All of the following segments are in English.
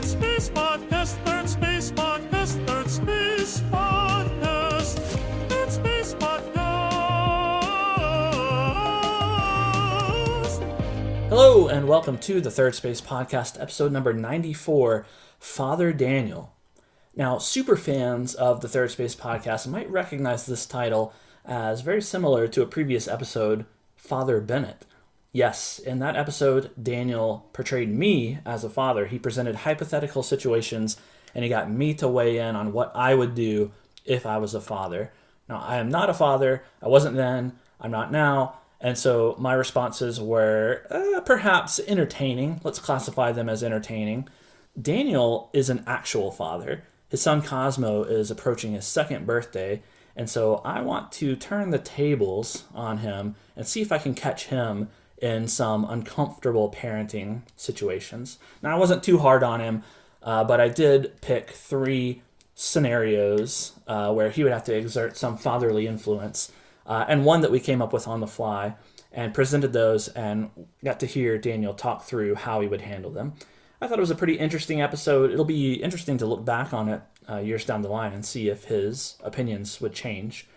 Space Podcast, Third Space Podcast, Third Space Podcast, Third Space Podcast. Hello and welcome to the Third Space Podcast, episode number 94, Father Daniel. Now, super fans of the Third Space Podcast might recognize this title as very similar to a previous episode, Father Bennett. Yes, in that episode, Daniel portrayed me as a father. He presented hypothetical situations, and he got me to weigh in on what I would do if I was a father. Now, I am not a father. I wasn't then. I'm not now. And so my responses were perhaps entertaining. Let's classify them as entertaining. Daniel is an actual father. His son Cosmo is approaching his second birthday. And so I want to turn the tables on him and see if I can catch him in some uncomfortable parenting situations. Now, I wasn't too hard on him, but I did pick three scenarios where he would have to exert some fatherly influence, and one that we came up with on the fly, and presented those and got to hear Daniel talk through how he would handle them. I thought it was a pretty interesting episode. It'll be interesting to look back on it years down the line and see if his opinions would change.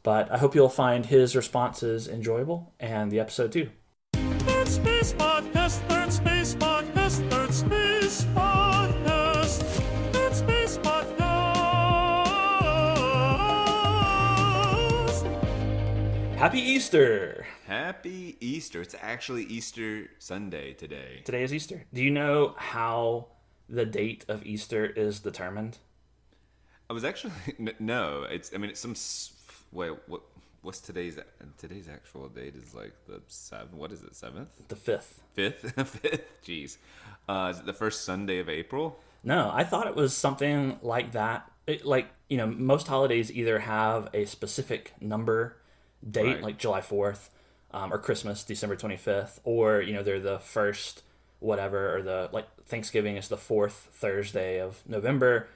But I hope you'll find his responses enjoyable, and the episode too. Third Space Podcast, Third Space Podcast, Third Space Podcast, Third Space Podcast. Happy Easter! Happy Easter. It's actually Easter Sunday today. Today is Easter. Do you know how the date of Easter is determined? I was actually no. It's some. Wait, what's today's actual date? Is like the 7th. What is it? 7th? The 5th. 5th. Jeez. Is it the first Sunday of April? No, I thought it was something like that. Most holidays either have a specific number date, Right. like July 4th, or Christmas, December 25th, or they're the first whatever, or Thanksgiving is the fourth Thursday of November.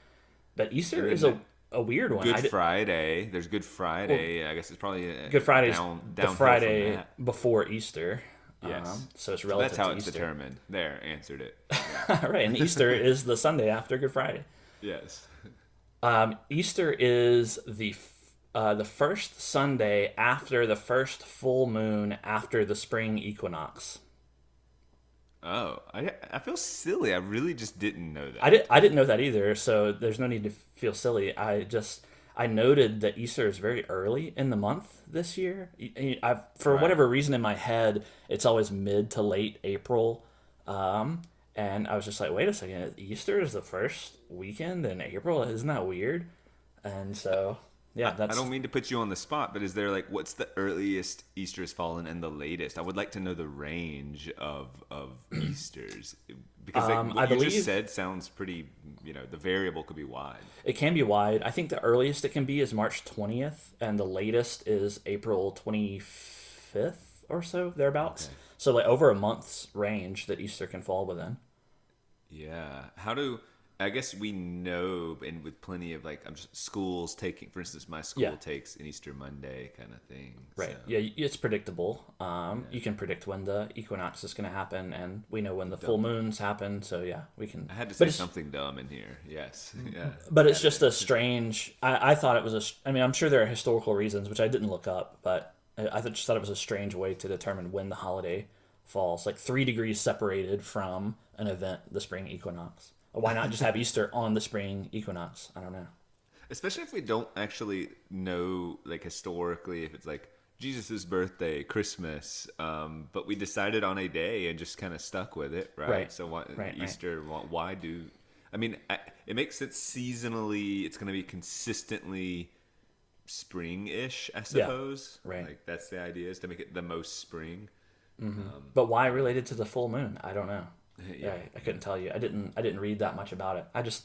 But Easter is a weird one. Good Friday. There's Good Friday. I guess it's probably Good Friday's down the Friday before Easter. Yes. So it's relative That's how to it's Easter. determined. There, answered it. Right, and Easter is the Sunday after Good Friday. Yes. Easter is the first Sunday after the first full moon after the spring equinox. Oh, I feel silly. I really just didn't know that. I didn't know that either, so there's no need to feel silly. I noted that Easter is very early in the month this year. For whatever reason in my head, it's always mid to late April. And I was just like, wait a second, Easter is the first weekend in April? Isn't that weird? And so, yeah, I don't mean to put you on the spot, but is there what's the earliest Easter has fallen and the latest? I would like to know the range of Easters, because what you just said sounds pretty, the variable could be wide. It can be wide. I think the earliest it can be is March 20th, and the latest is April 25th or so, thereabouts. Okay. So over a month's range that Easter can fall within. Yeah. I guess we know, and with plenty of schools taking, for instance, my school takes an Easter Monday kind of thing. Right. So. Yeah, it's predictable. You can predict when the equinox is going to happen, and we know when the full moons happen. So yeah, we can. I had to say something dumb in here. Yes. Yeah. But it's just a strange. I thought it was I'm sure there are historical reasons which I didn't look up, but I just thought it was a strange way to determine when the holiday falls, 3 degrees separated from an event, the spring equinox. Why not just have Easter on the spring equinox? I don't know. Especially if we don't actually know, historically, if it's Jesus' birthday, Christmas, but we decided on a day and just kind of stuck with it, right? So why, Easter, why do... it makes sense seasonally. It's going to be consistently spring-ish, I suppose. Yeah, right. That's the idea, is to make it the most spring. Mm-hmm. But why related to the full moon? I don't know. Yeah, I couldn't tell you. I didn't read that much about it. I just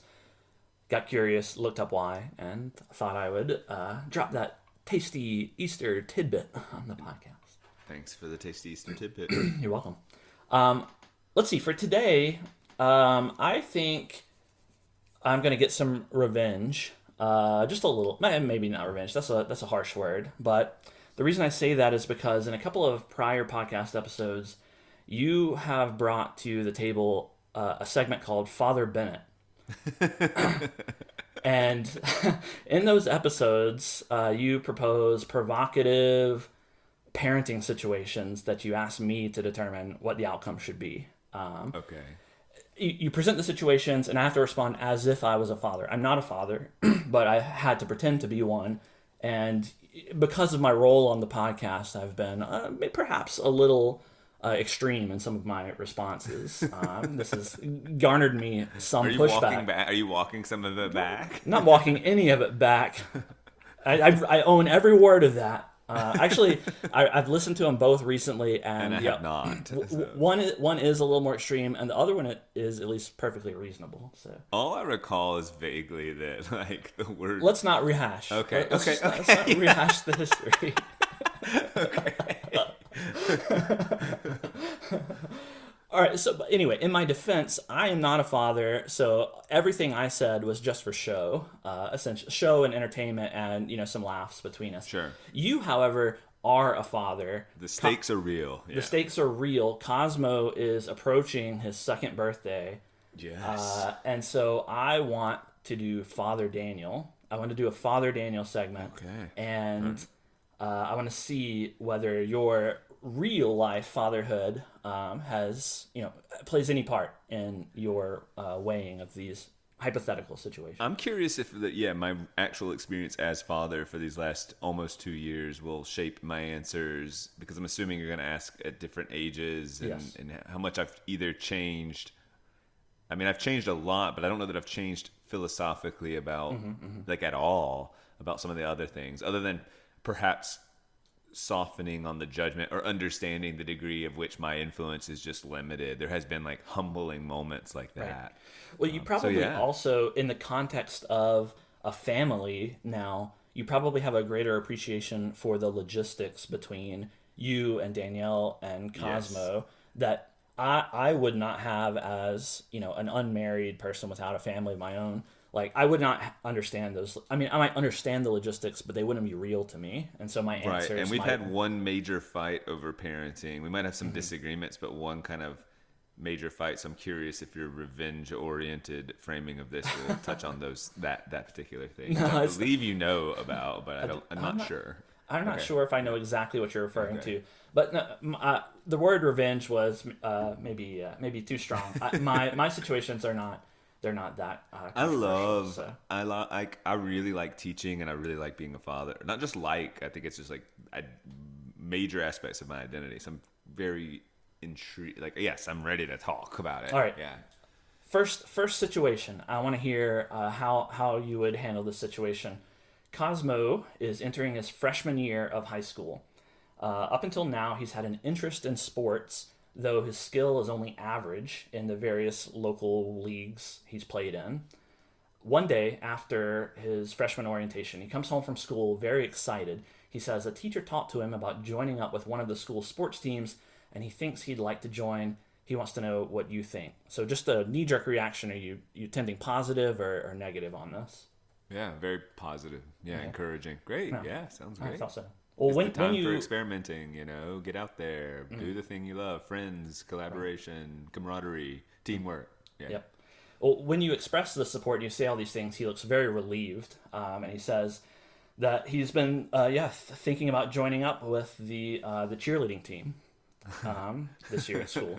got curious, looked up why, and thought I would drop that tasty Easter tidbit on the podcast. Thanks for the tasty Easter tidbit. You're welcome. Let's see. For today, I think I'm gonna get some revenge. Just a little, maybe not revenge. That's a harsh word, but the reason I say that is because in a couple of prior podcast episodes, you have brought to the table a segment called Father Bennett. And in those episodes, you propose provocative parenting situations that you ask me to determine what the outcome should be. Okay. You present the situations, and I have to respond as if I was a father. I'm not a father, but I had to pretend to be one. And because of my role on the podcast, I've been perhaps a little extreme in some of my responses. This has garnered me some pushback. Are you walking some of it back? Not walking any of it back. I own every word of that. Actually, I've listened to them both recently, and I have not. So. One is a little more extreme, and the other one is at least perfectly reasonable. So all I recall is vaguely that, like, the word. Let's not rehash. Okay. Let's not rehash the history. All right. So anyway, in my defense, I am not a father, so everything I said was just for show, essentially show and entertainment, and some laughs between us. Sure. You, however, are a father. The stakes are real. Yeah. The stakes are real. Cosmo is approaching his second birthday. Yes. And so I want to do Father Daniel. I want to do a Father Daniel segment. Okay. And I want to see whether your real life fatherhood plays any part in your weighing of these hypothetical situations. I'm curious if my actual experience as father for these last almost 2 years will shape my answers, because I'm assuming you're going to ask at different ages and how much I've either changed. I mean, I've changed a lot, but I don't know that I've changed philosophically about like at all about some of the other things, other than perhaps softening on the judgment or understanding the degree of which my influence is just limited. There has been like humbling moments like that. Right. Well, you probably also, in the context of a family now, you probably have a greater appreciation for the logistics between you and Danielle and Cosmo that I would not have as, an unmarried person without a family of my own. Like, I would not understand those. I mean, I might understand the logistics, but they wouldn't be real to me. And so my answer Right, and we've had one major fight over parenting. We might have some disagreements, but one kind of major fight. So I'm curious if your revenge-oriented framing of this will touch on that particular thing. No, I believe you know about, but I'm not sure. I'm not sure if I know exactly what you're referring to. But no, the word revenge was maybe too strong. My situations are not. They're not that. I really like teaching, and I really like being a father. Not just I think it's just like major aspects of my identity. So I'm very intrigued. Like, yes, I'm ready to talk about it. All right. Yeah. First situation. I want to hear how you would handle this situation. Cosmo is entering his freshman year of high school. Up until now, he's had an interest in sports, though his skill is only average in the various local leagues he's played in. One day, after his freshman orientation, he comes home from school very excited. He says a teacher talked to him about joining up with one of the school's sports teams, and he thinks he'd like to join. He wants to know what you think. So just a knee-jerk reaction. Are you tending positive or negative on this? Yeah, very positive. Yeah, encouraging. Great. Yeah, sounds great. I thought so. Well, it's the time for experimenting, get out there, do the thing you love, friends, collaboration, camaraderie, teamwork. Yeah. Yep. Well, when you express the support and you say all these things, he looks very relieved, and he says that he's been thinking about joining up with the cheerleading team this year at school.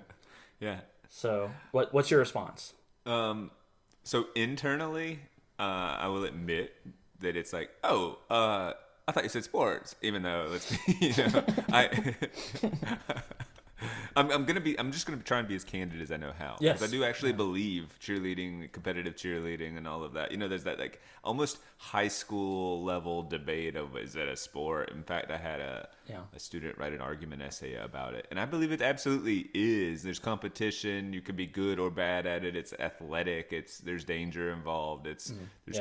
Yeah. So what's your response? So internally, I will admit that it's like, I thought you said sports, even though I'm just gonna try and be as candid as I know how. Yes. I do actually believe cheerleading, competitive cheerleading, and all of that. There's that like almost high school level debate of, is that a sport? In fact, I had a student write an argument essay about it, and I believe it absolutely is. There's competition. You can be good or bad at it. It's athletic. There's danger involved. There's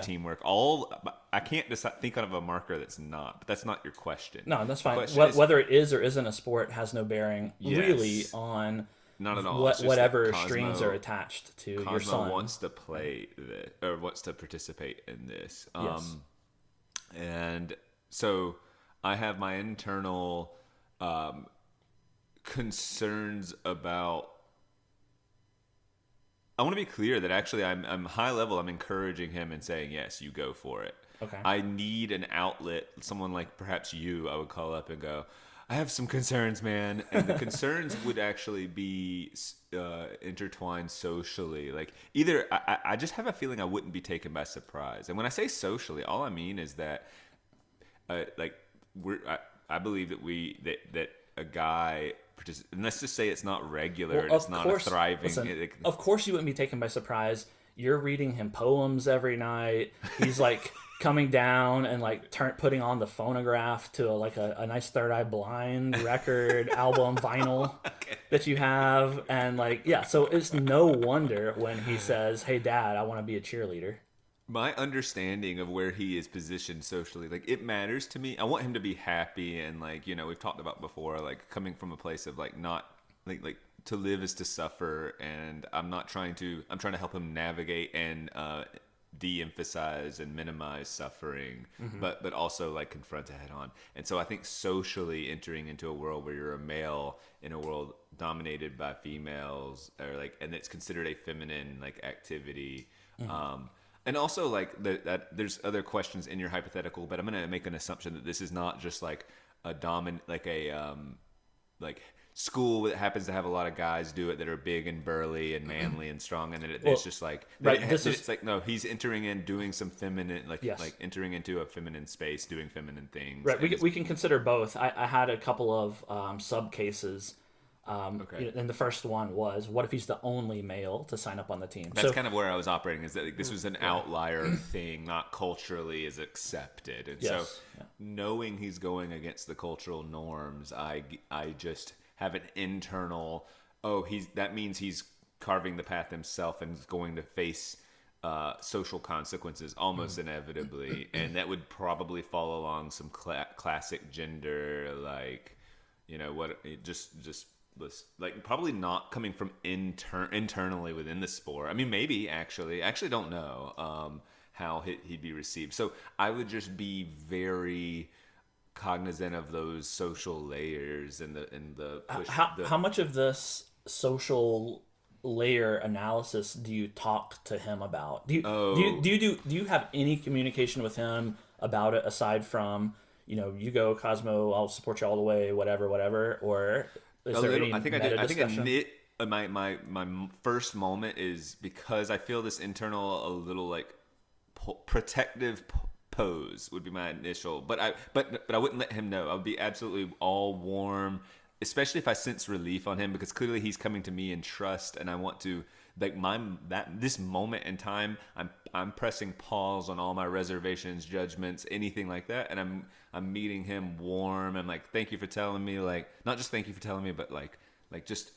teamwork. I can't think of a marker that's not. But that's not your question. No, that's fine. Whether it is or isn't a sport has no bearing really on not at all. Whatever strings are attached to your son. Cosmo wants to play this, or wants to participate in this. Yes. And so I have my internal concerns about I want to be clear that actually I'm high level. I'm encouraging him and saying, yes, you go for it. Okay. I need an outlet. Someone like perhaps you, I would call up and go, I have some concerns, man. And the concerns would actually be intertwined socially. Like either I just have a feeling I wouldn't be taken by surprise. And when I say socially, all I mean is that like I believe that a guy, and let's just say it's not regular, and it's not a thriving. Listen, of course you wouldn't be taken by surprise. You're reading him poems every night. He's like coming down and like putting on the phonograph to a nice Third Eye Blind record album vinyl that you have, and so it's no wonder when he says, "Hey, Dad, I want to be a cheerleader." My understanding of where he is positioned socially, like it matters to me. I want him to be happy, and we've talked about before, like coming from a place of not to live is to suffer, and I'm trying to help him navigate and de-emphasize and minimize suffering, but also confront it head on. And so I think socially entering into a world where you're a male in a world dominated by females, or and it's considered a feminine activity. And also, that there's other questions in your hypothetical, but I'm going to make an assumption that this is not just school that happens to have a lot of guys do it that are big and burly and manly and strong, and it's just no, he's entering in doing some feminine, entering into a feminine space, doing feminine things. Right. We can consider both. I had a couple of sub cases. And the first one was, what if he's the only male to sign up on the team? That's kind of where I was operating, is that this was an outlier thing, not culturally as accepted. And so knowing he's going against the cultural norms, I just have an internal, that means he's carving the path himself and is going to face social consequences almost inevitably. And that would probably fall along some classic gender, probably not coming from internally within the sport. I mean, maybe I actually don't know how he'd be received. So I would just be very cognizant of those social layers and the push. How much of this social layer analysis do you talk to him about? Do you have any communication with him about it aside from you go Cosmo, I'll support you all the way, whatever, or is there any discussion? My first moment is because I feel this internal a little protective pose would be my initial, but I wouldn't let him know. I would be absolutely all warm, especially if I sense relief on him, because clearly he's coming to me in trust, and I want to this moment in time, I'm pressing pause on all my reservations, judgments, anything like that, and I'm meeting him warm. I'm thank you for telling me, not just thank you for telling me, but just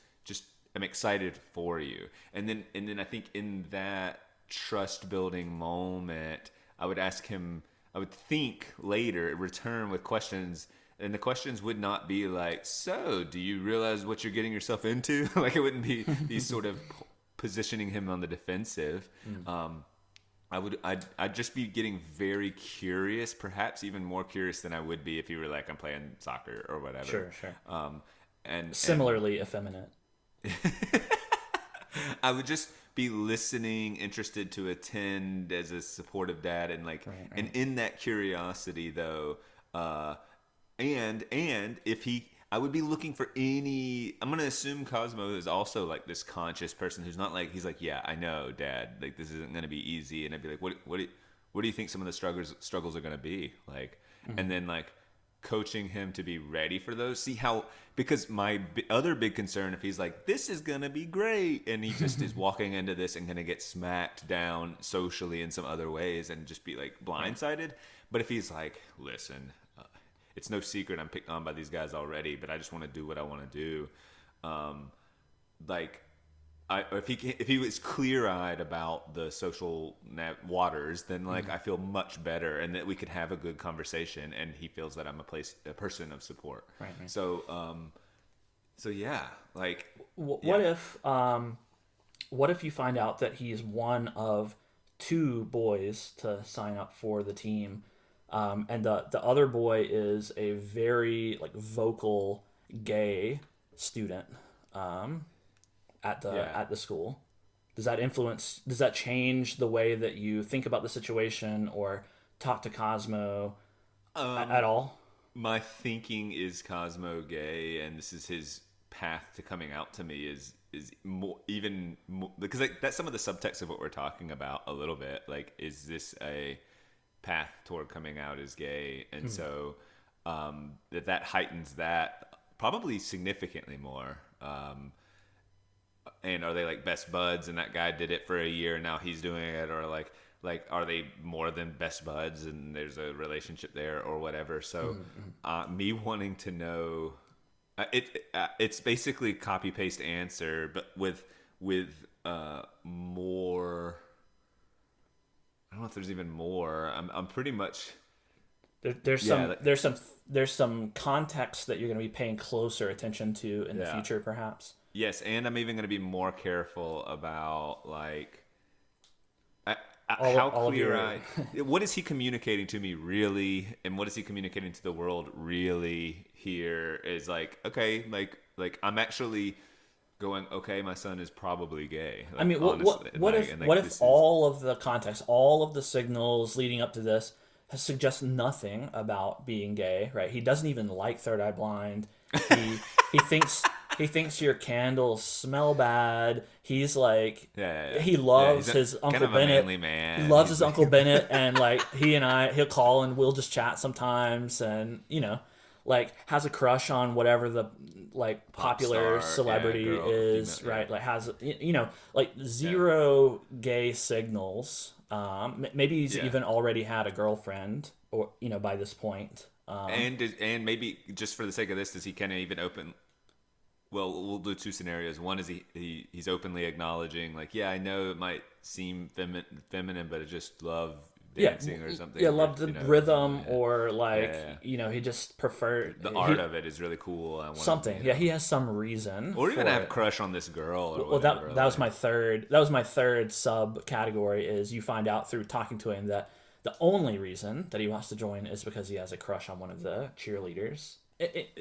I'm excited for you. And then I think in that trust building moment, I would ask him, I would think later, return with questions, and the questions would not be so do you realize what you're getting yourself into? It wouldn't be these sort of positioning him on the defensive. I'd just be getting very curious, perhaps even more curious than I would be if you were I'm playing soccer or whatever. Sure. And similarly effeminate. I would just be listening, interested to attend as a supportive dad, and and in that curiosity though, and if I would be looking for any. I'm gonna assume Cosmo is also this conscious person who's not he's yeah, I know, Dad, this isn't gonna be easy, and I'd be what do you think some of the struggles are gonna be and then coaching him to be ready for those. See how, because my other big concern, if he's this is gonna be great, and he just is walking into this and gonna get smacked down socially in some other ways and just be blindsided. But if he's listen, it's no secret I'm picked on by these guys already, but I just want to do what I want to do. If he was clear-eyed about the social waters, then I feel much better, and that we could have a good conversation, and he feels that I'm a person of support. Right. So yeah, what if you find out that he's one of two boys to sign up for the team? And the other boy is a very vocal gay student at the school. Does that change the way that you think about the situation or talk to Cosmo at all? My thinking is Cosmo gay, and this is his path to coming out to me is more, even more, because like that's some of the subtext of what we're talking about a little bit. Like, is this a path toward coming out as gay? And so that heightens that probably significantly more. And are they like best buds, and that guy did it for a year and now he's doing it, or like are they more than best buds and there's a relationship there or whatever? So me wanting to know, it's basically copy paste answer, but with more. I don't know if there's even more. I'm pretty much there's some context that you're going to be paying closer attention to in the future, perhaps. Yes, and I'm even going to be more careful about like what is he communicating to me really, and what is he communicating to the world really? Here is like, okay, like I'm actually going, okay, my son is probably gay. Like, I mean, what if all of the context, all of the signals leading up to this suggest nothing about being gay, right? He doesn't even like Third Eye Blind. He thinks your candles smell bad. He's like, he loves his Uncle kind of Bennett. A manly man. He loves his Uncle Bennett, and like he'll call and we'll just chat sometimes, and like has a crush on whatever the like popular celebrity is, female, right? Like has like zero gay signals. Maybe he's even already had a girlfriend, or by this point. And maybe just for the sake of this, does he kind of even open? Well, we'll do two scenarios. One is he's openly acknowledging, like, yeah, I know it might seem feminine, but I just love dancing or something. Yeah, love the rhythm, or like, he just preferred the art of it is really cool. Something. He has some reason. Or even have a crush on this girl. Or well, that was my third. That was my third sub category. Is you find out through talking to him that the only reason that he wants to join is because he has a crush on one of the cheerleaders.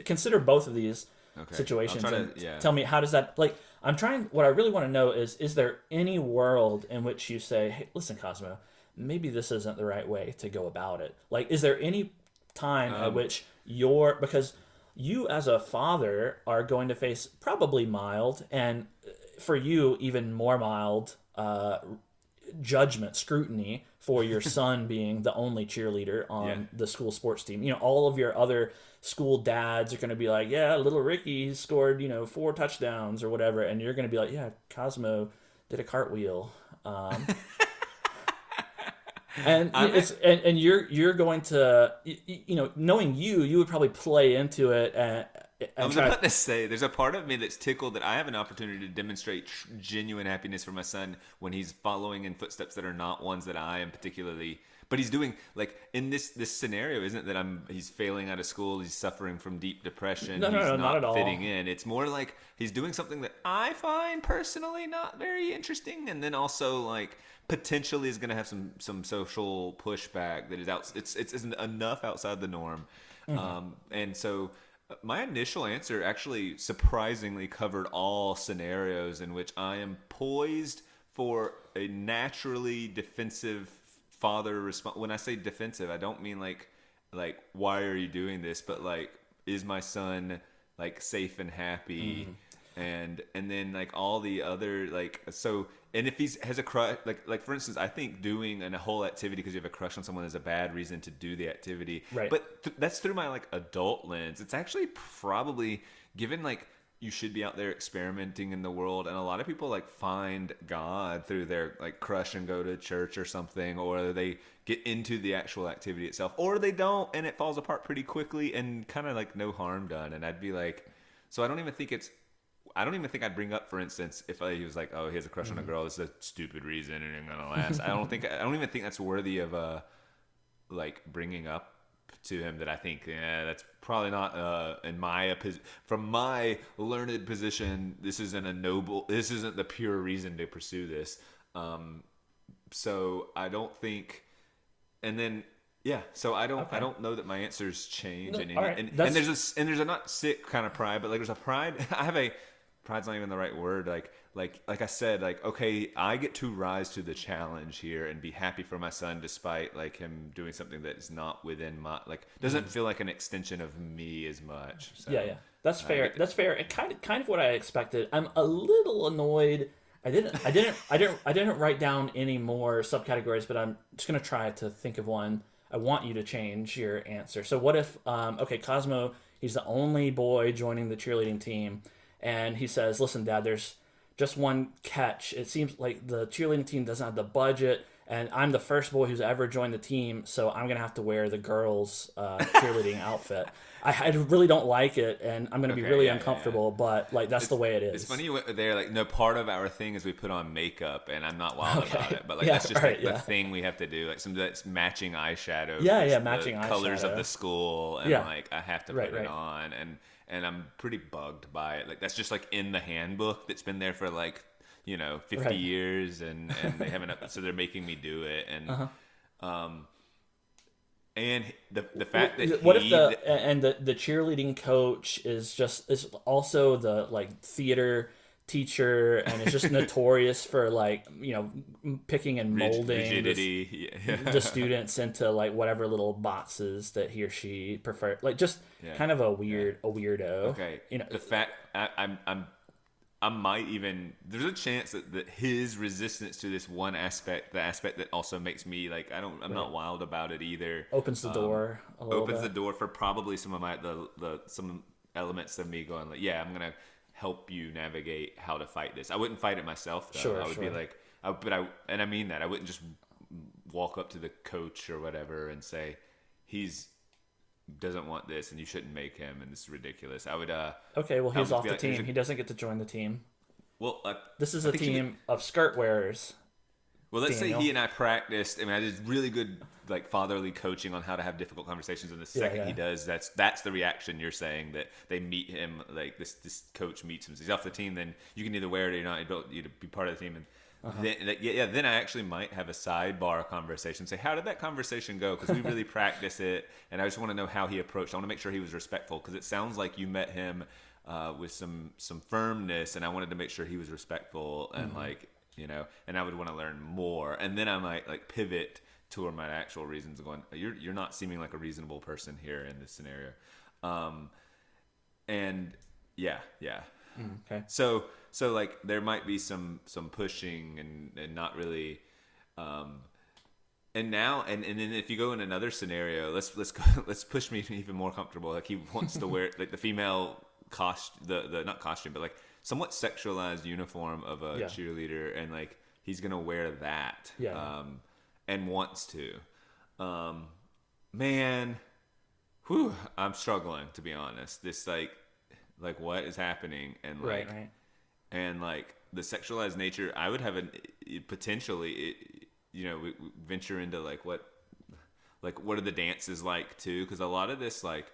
Consider both of these situations and tell me, how does that, like, what I really want to know is there any world in which you say, hey, listen, Cosmo, maybe this isn't the right way to go about it? Like, is there any time at which because you as a father are going to face probably mild, and for you even more mild, scrutiny for your son being the only cheerleader on the school sports team. All of your other school dads are going to be like, yeah, little Ricky scored 4 touchdowns or whatever, and you're going to be like, yeah, Cosmo did a cartwheel, and you're going to, knowing you would probably play into it. I was about to say, there's a part of me that's tickled that I have an opportunity to demonstrate genuine happiness for my son when he's following in footsteps that are not ones that I am particularly. But he's doing, like, in this scenario, isn't that he's failing out of school, he's suffering from deep depression, he's not at all fitting in. It's more like he's doing something that I find personally not very interesting, and then also like potentially is going to have some social pushback that is it's enough outside the norm, and so. My initial answer actually surprisingly covered all scenarios in which I am poised for a naturally defensive father response. When I say defensive, I don't mean like why are you doing this, but like, is my son like safe and happy, and then like all the other like so. And if he has a crush, like for instance, I think doing a whole activity because you have a crush on someone is a bad reason to do the activity. Right. But that's through my like adult lens. It's actually probably, given like you should be out there experimenting in the world, and a lot of people like find God through their like crush and go to church or something, or they get into the actual activity itself, or they don't and it falls apart pretty quickly and kind of like no harm done. And I'd be like, so I don't even think I'd bring up, for instance, if he was like, oh, he has a crush on a girl, this is a stupid reason and it ain't gonna last. I don't even think that's worthy of like bringing up to him. That I think that's probably not from my learned position, this isn't the pure reason to pursue this. So I don't think, and then so I don't know that my answers change. And there's a not sick kind of pride, but like there's a pride. I have a pride's not even the right word. Like I said, like, okay, I get to rise to the challenge here and be happy for my son, despite like him doing something that is not within my, like, doesn't feel like an extension of me as much. So, yeah. That's fair. That's fair. And kind of what I expected. I'm a little annoyed. I didn't write down any more subcategories, but I'm just gonna try to think of one. I want you to change your answer. So what if, okay, Cosmo, he's the only boy joining the cheerleading team, and he says, "Listen, Dad, there's just one catch. It seems like the cheerleading team doesn't have the budget, and I'm the first boy who's ever joined the team, so I'm gonna have to wear the girls' cheerleading outfit. I really don't like it, and I'm gonna be really uncomfortable. But like that's the way it is." It's funny you went there. Like, no, part of our thing is we put on makeup, and I'm not wild about it, but like that's just the thing we have to do. Like something that's matching eyeshadow. Matching eyeshadow. Colors of the school, and like I have to put it on, and I'm pretty bugged by it. Like that's just like in the handbook that's been there for like 50 years, and they haven't. So they're making me do it, and and the fact that what if the cheerleading coach is also the like theater teacher, and is just notorious for like picking and molding the students into like whatever little boxes that he or she prefer, like just kind of a weirdo. Okay, the fact I might even, there's a chance that his resistance to this one aspect, the aspect that also makes me like, I'm not wild about it either. Opens the door a little bit. The door for probably some of my, some elements of me going like, yeah, I'm going to help you navigate how to fight this. I wouldn't fight it myself though. Sure, I would be like, and I mean that, I wouldn't just walk up to the coach or whatever and say, doesn't want this and you shouldn't make him and this is ridiculous. I would okay, well, he's off the team. He doesn't get to join the team. Well, this is a team of skirt wearers. Well, let's say he and I practiced. I mean, I did really good like fatherly coaching on how to have difficult conversations, and the second he does, that's the reaction you're saying, that they meet him, like this coach meets him, so he's off the team, then you can either wear it or you're not able to be part of the team. And then I actually might have a sidebar conversation. Say, how did that conversation go? Because we really practice it, and I just want to know how he approached. I want to make sure he was respectful, because it sounds like you met him with some firmness, and I wanted to make sure he was respectful and and I would want to learn more. And then I might like pivot to my actual reasons, going, you're not seeming like a reasonable person here in this scenario, Okay. So like there might be some pushing and not really, and then if you go in another scenario, let's push me even more comfortable. Like he wants to wear like the female the not costume, but like somewhat sexualized uniform of a cheerleader, and like he's gonna wear that, and wants to, man, I'm struggling, to be honest. This like what is happening, and like and like the sexualized nature, I would have potentially we venture into like what are the dances like too, because a lot of this like,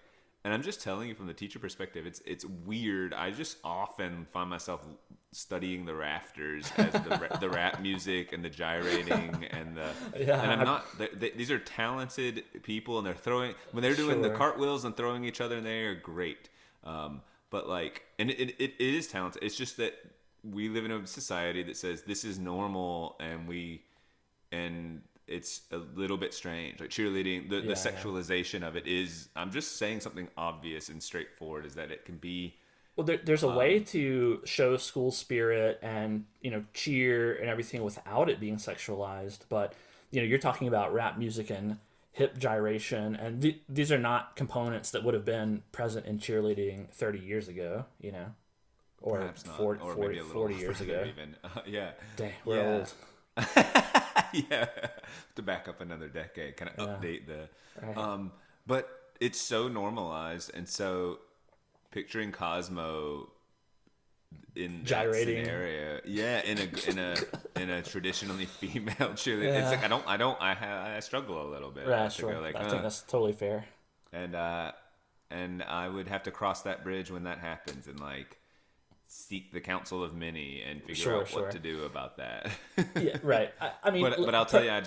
and I'm just telling you from the teacher perspective, it's weird. I just often find myself studying the rafters as the rap music and the gyrating and and I'm not. These are talented people, and they're doing the cartwheels and throwing each other in the air, great. But like, and it is talented. It's just that we live in a society that says this is normal, and it's a little bit strange. Like cheerleading, the sexualization of it is, I'm just saying something obvious and straightforward, is that it can be. Well, there's a way to show school spirit and, cheer and everything without it being sexualized. But, you're talking about rap music and hip gyration, and these are not components that would have been present in cheerleading 30 years ago, or perhaps not, 40 years ago. Even. Dang, we're old. To back up another decade, kind of update but it's so normalized, and so picturing Cosmo in gyrating that scenario, in a traditionally female cheerleader, it's like I struggle a little bit. I think that's totally fair. And I would have to cross that bridge when that happens, and like seek the counsel of many and figure out what to do about that. I mean, but I'll tell you, I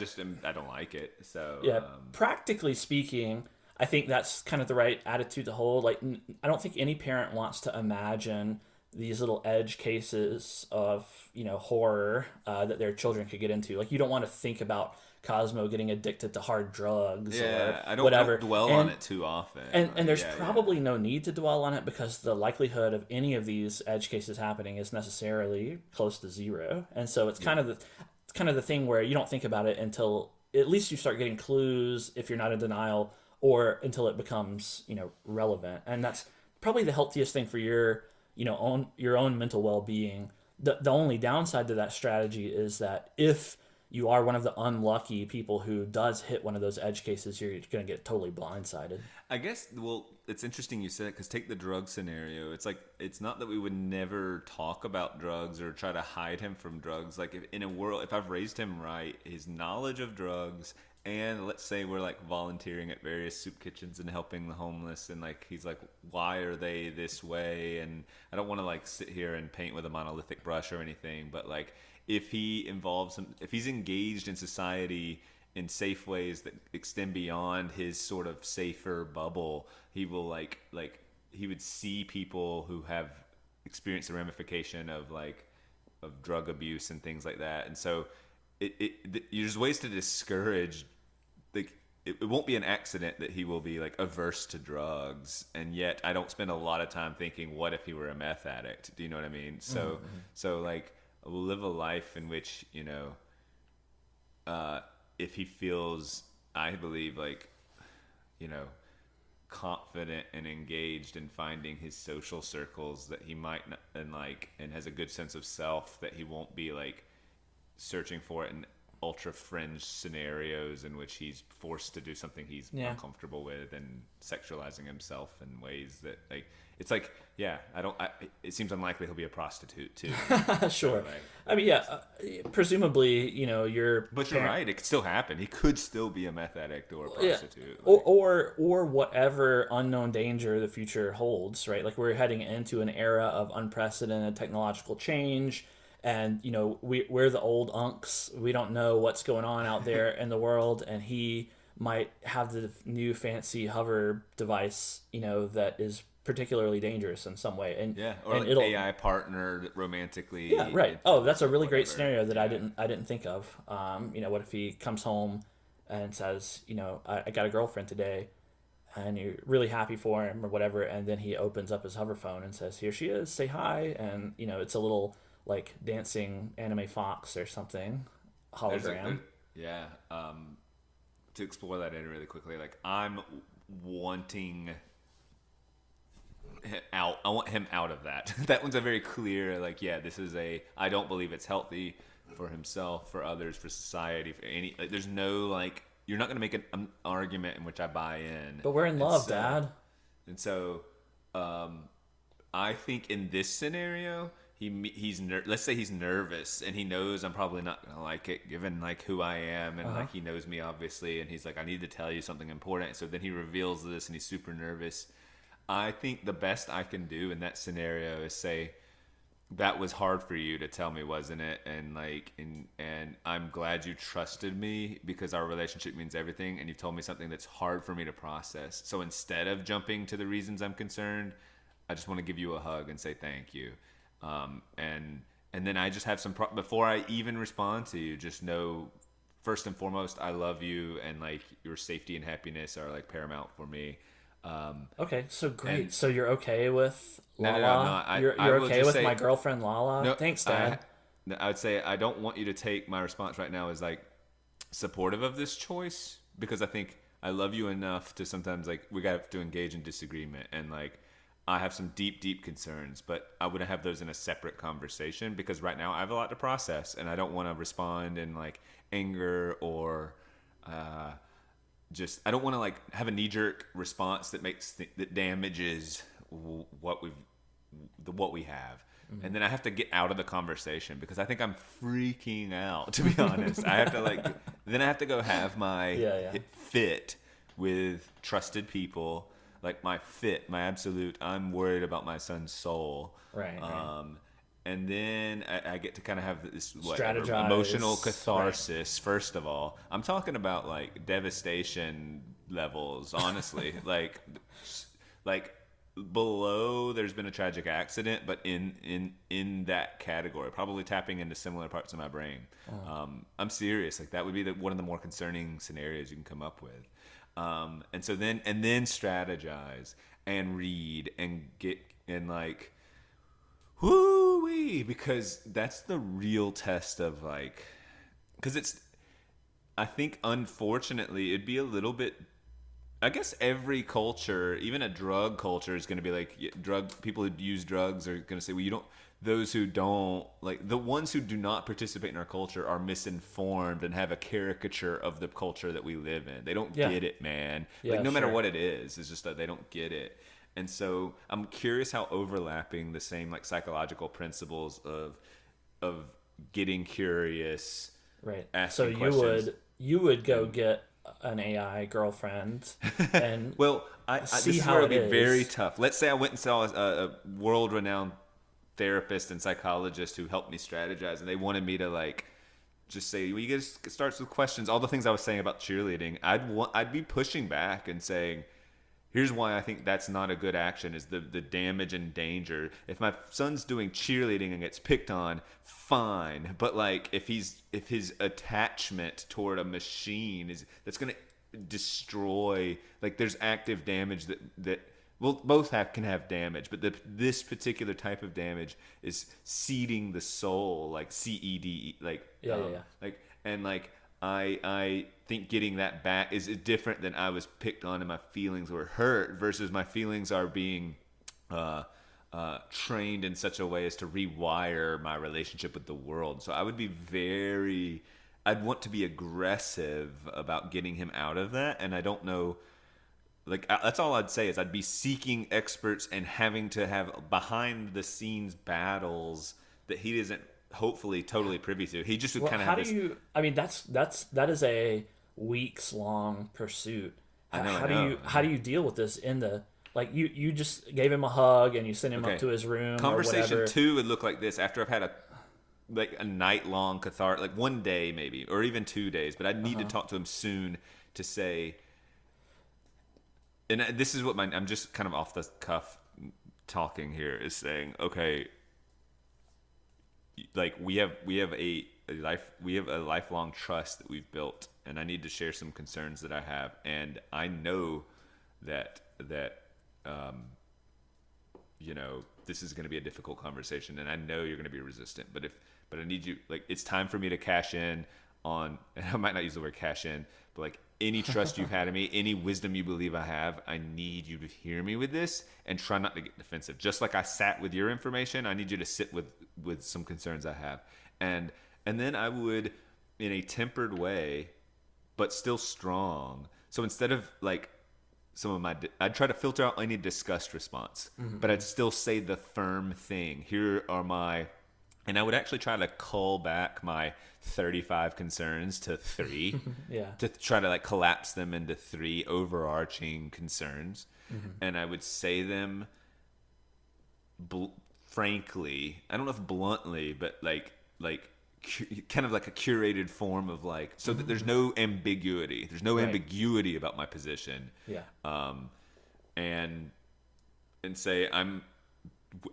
don't like it. So practically speaking, I think that's kind of the right attitude to hold. Like, I don't think any parent wants to imagine these little edge cases of, horror that their children could get into. Like, you don't want to think about Cosmo getting addicted to hard drugs or I don't, whatever. I don't dwell on it too often. And there's probably no need to dwell on it, because the likelihood of any of these edge cases happening is necessarily close to zero. And so it's kind of the thing where you don't think about it until at least you start getting clues, if you're not in denial, or until it becomes, relevant. And that's probably the healthiest thing for your own mental well-being. The only downside to that strategy is that if you are one of the unlucky people who does hit one of those edge cases, you're going to get totally blindsided. I guess, well, it's interesting you said it, because take the drug scenario. It's like, it's not that we would never talk about drugs or try to hide him from drugs. Like, if I've raised him right, his knowledge of drugs, and let's say we're like volunteering at various soup kitchens and helping the homeless, and like he's like, why are they this way? And I don't want to like sit here and paint with a monolithic brush or anything, but like, if he's engaged in society in safe ways that extend beyond his sort of safer bubble, he will he would see people who have experienced the ramification of drug abuse and things like that. And so there's ways to discourage, like, it won't be an accident that he will be like averse to drugs. And yet I don't spend a lot of time thinking, what if he were a meth addict? Do you know what I mean? So, so like, we'll live a life in which, if he feels, I believe, confident and engaged in finding his social circles, that he might not, and has a good sense of self, that he won't be like searching for it in ultra fringe scenarios in which he's forced to do something he's uncomfortable with, and sexualizing himself in ways that it seems unlikely he'll be a prostitute too. Sure. I mean, presumably, you're right, it could still happen. He could still be a meth addict or a prostitute. Or whatever unknown danger the future holds, right? Like, we're heading into an era of unprecedented technological change. And, we're the old unks. We don't know what's going on out there in the world. And he might have the new fancy hover device, that is particularly dangerous in some way. Or and it'll AI partnered romantically. Yeah, right. Oh, that's a really great scenario that I didn't think of. What if he comes home and says, I got a girlfriend today, and you're really happy for him or whatever, and then he opens up his hover phone and says, here she is, say hi, and it's a little like dancing anime fox or something hologram. To explore that in really quickly, like, I'm wanting out. I want him out of that. That one's a very clear, I don't believe it's healthy for himself, for others, for society, for any. There's no you're not going to make an argument in which I buy in. But we're in love, Dad. And so, I think in this scenario, let's say he's nervous and he knows I'm probably not gonna like it, given who I am, and he knows me obviously, and he's like, I need to tell you something important. So then he reveals this and he's super nervous. I think the best I can do in that scenario is say, that was hard for you to tell me, wasn't it? And and I'm glad you trusted me, because our relationship means everything, and you've told me something that's hard for me to process. So instead of jumping to the reasons I'm concerned, I just want to give you a hug and say thank you. And then I just have some before I even respond to you, just know, first and foremost, I love you, and your safety and happiness are paramount for me. Okay, so great. So you're okay with Lala? No, I'm not. You're okay with my girlfriend Lala? No, thanks, Dad. I would say I don't want you to take my response right now as supportive of this choice, because I think I love you enough to sometimes we got to engage in disagreement, and I have some deep concerns, but I would have those in a separate conversation, because right now I have a lot to process, and I don't want to respond in anger or I don't want to have a knee-jerk response that damages what we have. Mm-hmm. And then I have to get out of the conversation, because I think I'm freaking out, to be honest. I have to then I have to go have my fit with trusted people. My absolute, I'm worried about my son's soul. Right. And then I get to kind of have this strategize, emotional catharsis. Right. First of all, I'm talking about devastation levels. Honestly, below there's been a tragic accident, but in that category, probably tapping into similar parts of my brain. I'm serious. Like that would be one of the more concerning scenarios you can come up with. And so then strategize and read and get and like, whoo-wee, because that's the real test of like, because I think unfortunately it'd be a little bit. I guess every culture, even a drug culture, is going to be like people who use drugs are going to say, well, you don't. Those who don't, like the ones who do not participate in our culture, are misinformed and have a caricature of the culture that we live in. They don't get it, man. Like no matter what it is, it's just that they don't get it. And so I'm curious how overlapping the same like psychological principles of getting curious, right? Asking so questions. you would go get an AI girlfriend and well, see this is how where it it'd be is. very tough. Let's say I went and saw a world-renowned therapist and psychologist who helped me strategize, and they wanted me to like just say, well, you guys starts with questions. All the things I was saying about cheerleading, I'd be pushing back and saying, here's why I think that's not a good action, is the damage and danger. If my son's doing cheerleading and gets picked on, fine. But like if his attachment toward a machine that's going to destroy, like there's active damage that well, both can have damage, but this particular type of damage is seeding the soul, like CED, like like and like I think getting that back is different than I was picked on and my feelings were hurt versus my feelings are being trained in such a way as to rewire my relationship with the world. So I'd want to be aggressive about getting him out of that, and I don't know. Like that's all I'd say is I'd be seeking experts and having to have behind the scenes battles that he isn't hopefully totally privy to. He just would kind of have this. I mean, that is a weeks long pursuit. How do you deal with this in the like you just gave him a hug and you sent him up to his room. Conversation 2 would look like this after I've had a night long cathartic, like one day maybe or even 2 days, but I'd need to talk to him soon to say. And this is what I'm just kind of off the cuff talking here is saying, okay, like we have a lifelong trust that we've built, and I need to share some concerns that I have, and I know that you know, this is going to be a difficult conversation, and I know you're going to be resistant, but I need you, like, it's time for me to cash in on, and I might not use the word cash in, but like any trust you've had in me, any wisdom you believe I have, I need you to hear me with this and try not to get defensive. Just like I sat with your information, I need you to sit with some concerns I have. And then I would, in a tempered way, but still strong. So instead of like I'd try to filter out any disgust response, but I'd still say the firm thing. Here are and I would actually try to cull back my 35 concerns to 3 to try to like collapse them into 3 overarching concerns. And I would say them frankly, I don't know if bluntly, but like kind of like a curated form of like, so that there's no ambiguity. There's no ambiguity about my position. And say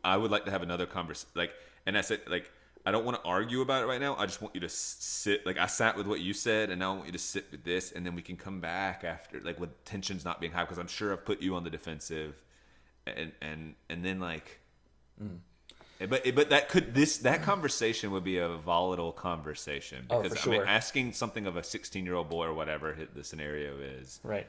I would like to have another conversation. Like, and I said, like, I don't want to argue about it right now. I just want you to sit. Like, I sat with what you said, and now I want you to sit with this, and then we can come back after, like, with tensions not being high, because I'm sure I've put you on the defensive, and then like, but that conversation would be a volatile conversation, because for sure. I mean, asking something of a 16-year-old boy or whatever the scenario is, right.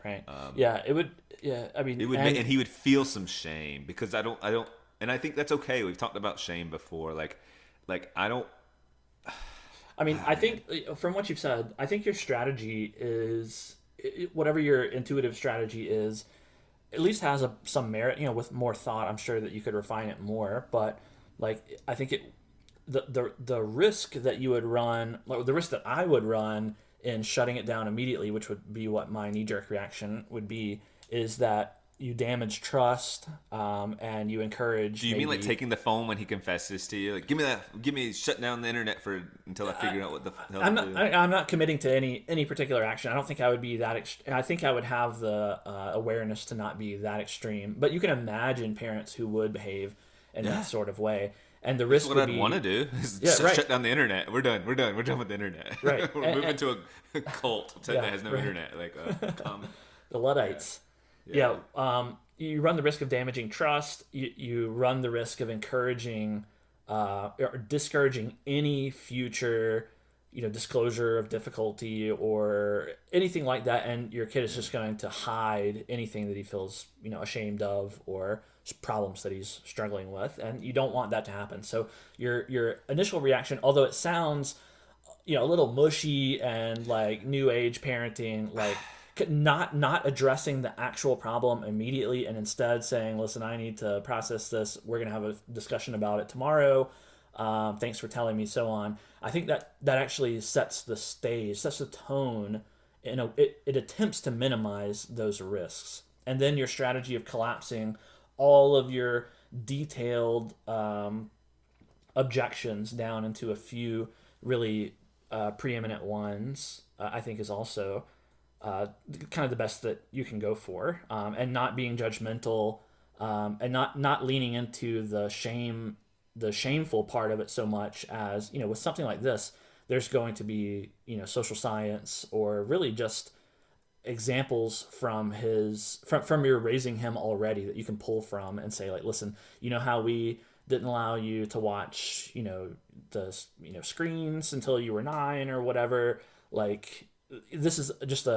It would. Yeah, I mean, and he would feel some shame, because I don't. And I think that's okay. We've talked about shame before. Like I don't. I mean, I think from what you've said, I think your strategy is whatever your intuitive strategy is, at least has some merit. You know, with more thought, I'm sure that you could refine it more. But like, I think the risk that you would run, like the risk that I would run in shutting it down immediately, which would be what my knee jerk reaction would be, is that you damage trust, and you encourage. Do you mean like taking the phone when he confesses to you? Like, give me shut down the internet until I figure out what the hell to do. I'm not committing to any particular action. I don't think I would be that. I think I would have the awareness to not be that extreme. But you can imagine parents who would behave in that sort of way. And the risk That's what I'd want to do is shut down the internet. We're done with the internet. Right. We're moving to a cult that has no internet. Like the Luddites. Yeah. You run the risk of damaging trust. You run the risk of encouraging or discouraging any future, disclosure of difficulty or anything like that. And your kid is just going to hide anything that he feels, ashamed of or problems that he's struggling with. And you don't want that to happen. So your initial reaction, although it sounds, a little mushy and like new age parenting, like not addressing the actual problem immediately and instead saying, listen, I need to process this. We're going to have a discussion about it tomorrow. Thanks for telling me, so on. I think that actually sets the stage, sets the tone. It attempts to minimize those risks. And then your strategy of collapsing all of your detailed objections down into a few really preeminent ones, I think is also kind of the best that you can go for, and not being judgmental, and not leaning into the shameful part of it so much as, with something like this, there's going to be, social science or really just examples from your raising him already that you can pull from and say, like, listen, how we didn't allow you to watch, the screens until you were 9 or whatever. Like, this is just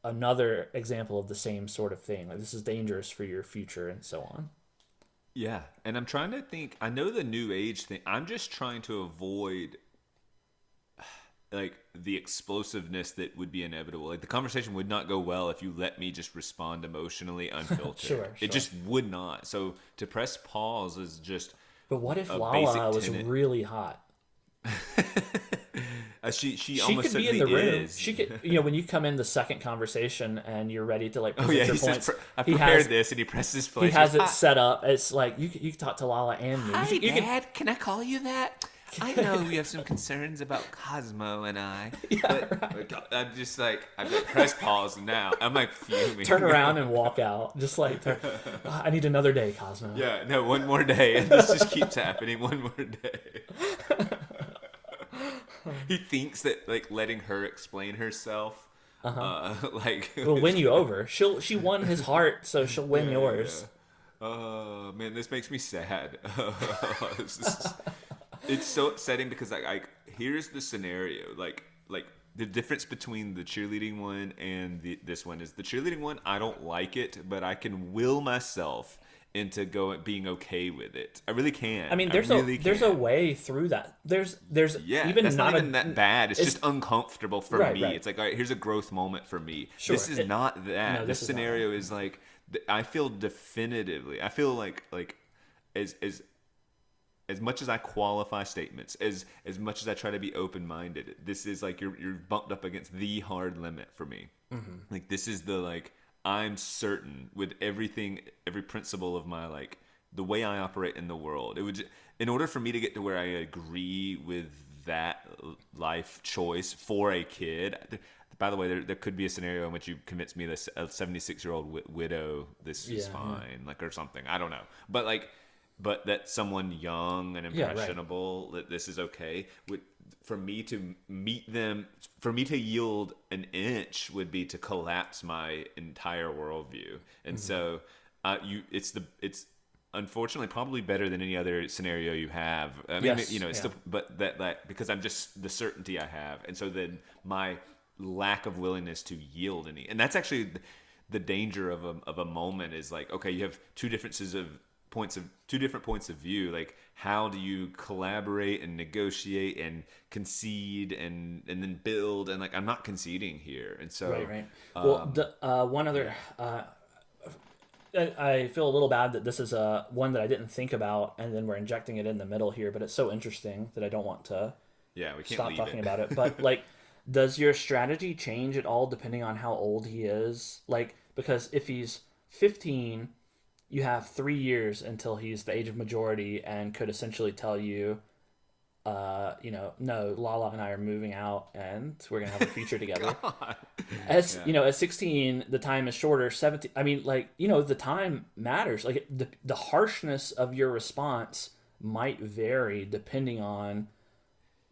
another example of the same sort of thing. Like, this is dangerous for your future and so on. Yeah. And I'm trying to think, I know the new age thing. I'm just trying to avoid like the explosiveness that would be inevitable. Like, the conversation would not go well if you let me just respond emotionally unfiltered. Sure. It just would not. So to press pause is just. But what if Lala was really hot? She could almost be in the room. is. She could, when you come in the second conversation and you're ready to like present your points. Says, I prepared this, and he presses play. He has it set up. It's like you can talk to Lala and me. Hi, Dad. Can I call you that? I know we have some concerns about Cosmo and I. But I'm just like, I've got press pause now. I'm like fuming. Turn around and walk out. Just like, I need another day, Cosmo. Yeah, no, one more day. And this just keeps happening. One more day. He thinks that like letting her explain herself will win you over. She won his heart, so she'll win yours. Yeah. Oh man, this makes me sad. It's so upsetting because like here's the scenario. Like the difference between the cheerleading one and this one is the cheerleading one. I don't like it, but I can will myself into being okay with it. I really can. I mean, there's a way through that. There's even that's not even that bad. It's just uncomfortable for me. Right. It's like, all right, here's a growth moment for me. Sure. This is not that. No, this scenario is like, I feel definitively. I feel like as much as I qualify statements, as much as I try to be open-minded, this is like you're bumped up against the hard limit for me. Mm-hmm. Like, this is the like. I'm certain with everything, every principle of my, like, the way I operate in the world. It would, in order for me to get to where I agree with that life choice for a kid. By the way, there could be a scenario in which you convince me that a 76-year-old widow, this is fine, like, or something. I don't know. But that someone young and impressionable, that this is okay. For me to meet them, for me to yield an inch would be to collapse my entire worldview. And so it's unfortunately probably better than any other scenario you have. I mean, it's still, but that because I'm just the certainty I have. And so then my lack of willingness to yield any, and that's actually the danger of a moment is like, okay, you have two different points of view. Like, how do you collaborate and negotiate and concede and then build? And like, I'm not conceding here. And so right. Well, one other I feel a little bad that this is one that I didn't think about, and then we're injecting it in the middle here, but it's so interesting that I don't want to we can't stop talking about it. But like, does your strategy change at all depending on how old he is? Like, because if he's 15, you have 3 years until he's the age of majority and could essentially tell you, no, Lala and I are moving out and we're gonna have a future together. As at 16, the time is shorter. 17, I mean, the time matters. Like the harshness of your response might vary depending on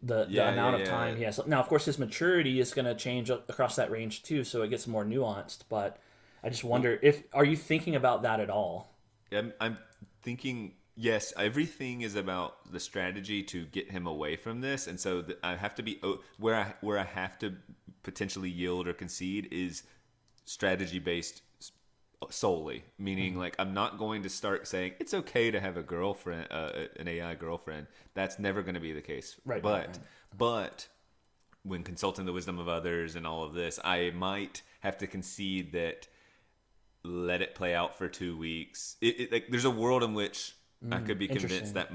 the amount of time he has. Now, of course, his maturity is going to change across that range too, so it gets more nuanced. But I just wonder are you thinking about that at all? I'm thinking, yes, everything is about the strategy to get him away from this, and so I have to be where I have to potentially yield or concede is strategy based solely, meaning like I'm not going to start saying it's okay to have a girlfriend, an AI girlfriend. That's never going to be the case. Right. But when consulting the wisdom of others and all of this, I might have to concede that let it play out for 2 weeks. Like there's a world in which I could be convinced that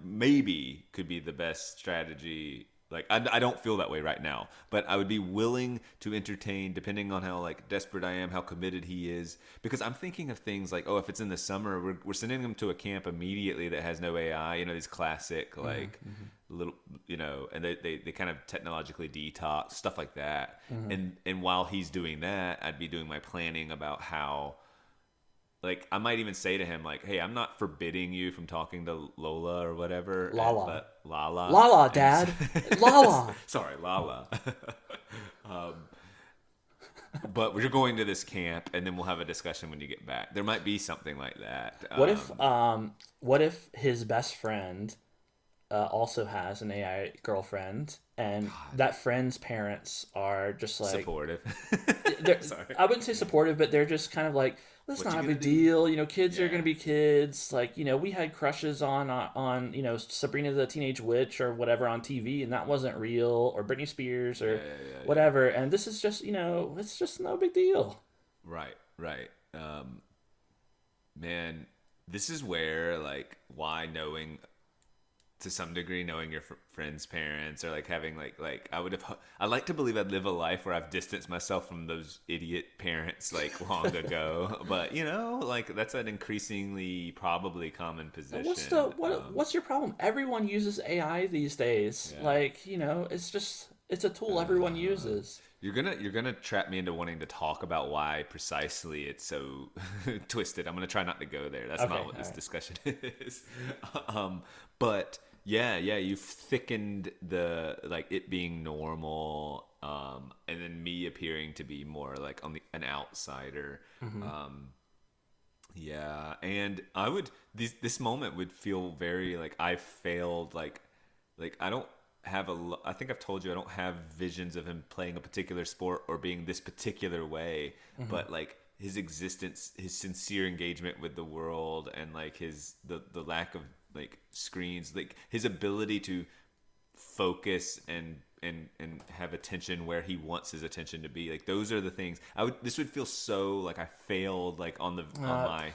maybe could be the best strategy. Like I don't feel that way right now, but I would be willing to entertain, depending on how like desperate I am, how committed he is. Because I'm thinking of things like, if it's in the summer, we're sending him to a camp immediately that has no AI. These classic like little, and they kind of technologically detox stuff like that. And while he's doing that, I'd be doing my planning about how. Like, I might even say to him, like, hey, I'm not forbidding you from talking to Lola or whatever. Lala. Lala. Lala, Dad. Lala. Sorry, Lala. But we're going to this camp, and then we'll have a discussion when you get back. There might be something like that. What if his best friend also has an AI girlfriend, and that friend's parents are just like supportive? Sorry. I wouldn't say supportive, but they're just kind of like, that's not a big deal. Kids are going to be kids. Like, we had crushes on Sabrina the Teenage Witch or whatever on TV, and that wasn't real, or Britney Spears or whatever. And this is just, it's just no big deal. Right. Man, this is where, like, why knowing to some degree, knowing your friends' parents, or like having like I like to believe I'd live a life where I've distanced myself from those idiot parents like long ago. But like that's an increasingly probably common position. What's your problem? Everyone uses AI these days. Yeah. Like it's a tool everyone uses. You're gonna trap me into wanting to talk about why precisely it's so twisted. I'm gonna try not to go there. That's not what this discussion is. But yeah, you've thickened the like it being normal, and then me appearing to be more like an outsider. And I would this moment would feel very like I failed. Like I don't have I think I've told you I don't have visions of him playing a particular sport or being this particular way, but like his existence, his sincere engagement with the world, and like the lack of like screens, like his ability to focus and have attention where he wants his attention to be, like those are the things this would feel so like I failed like on my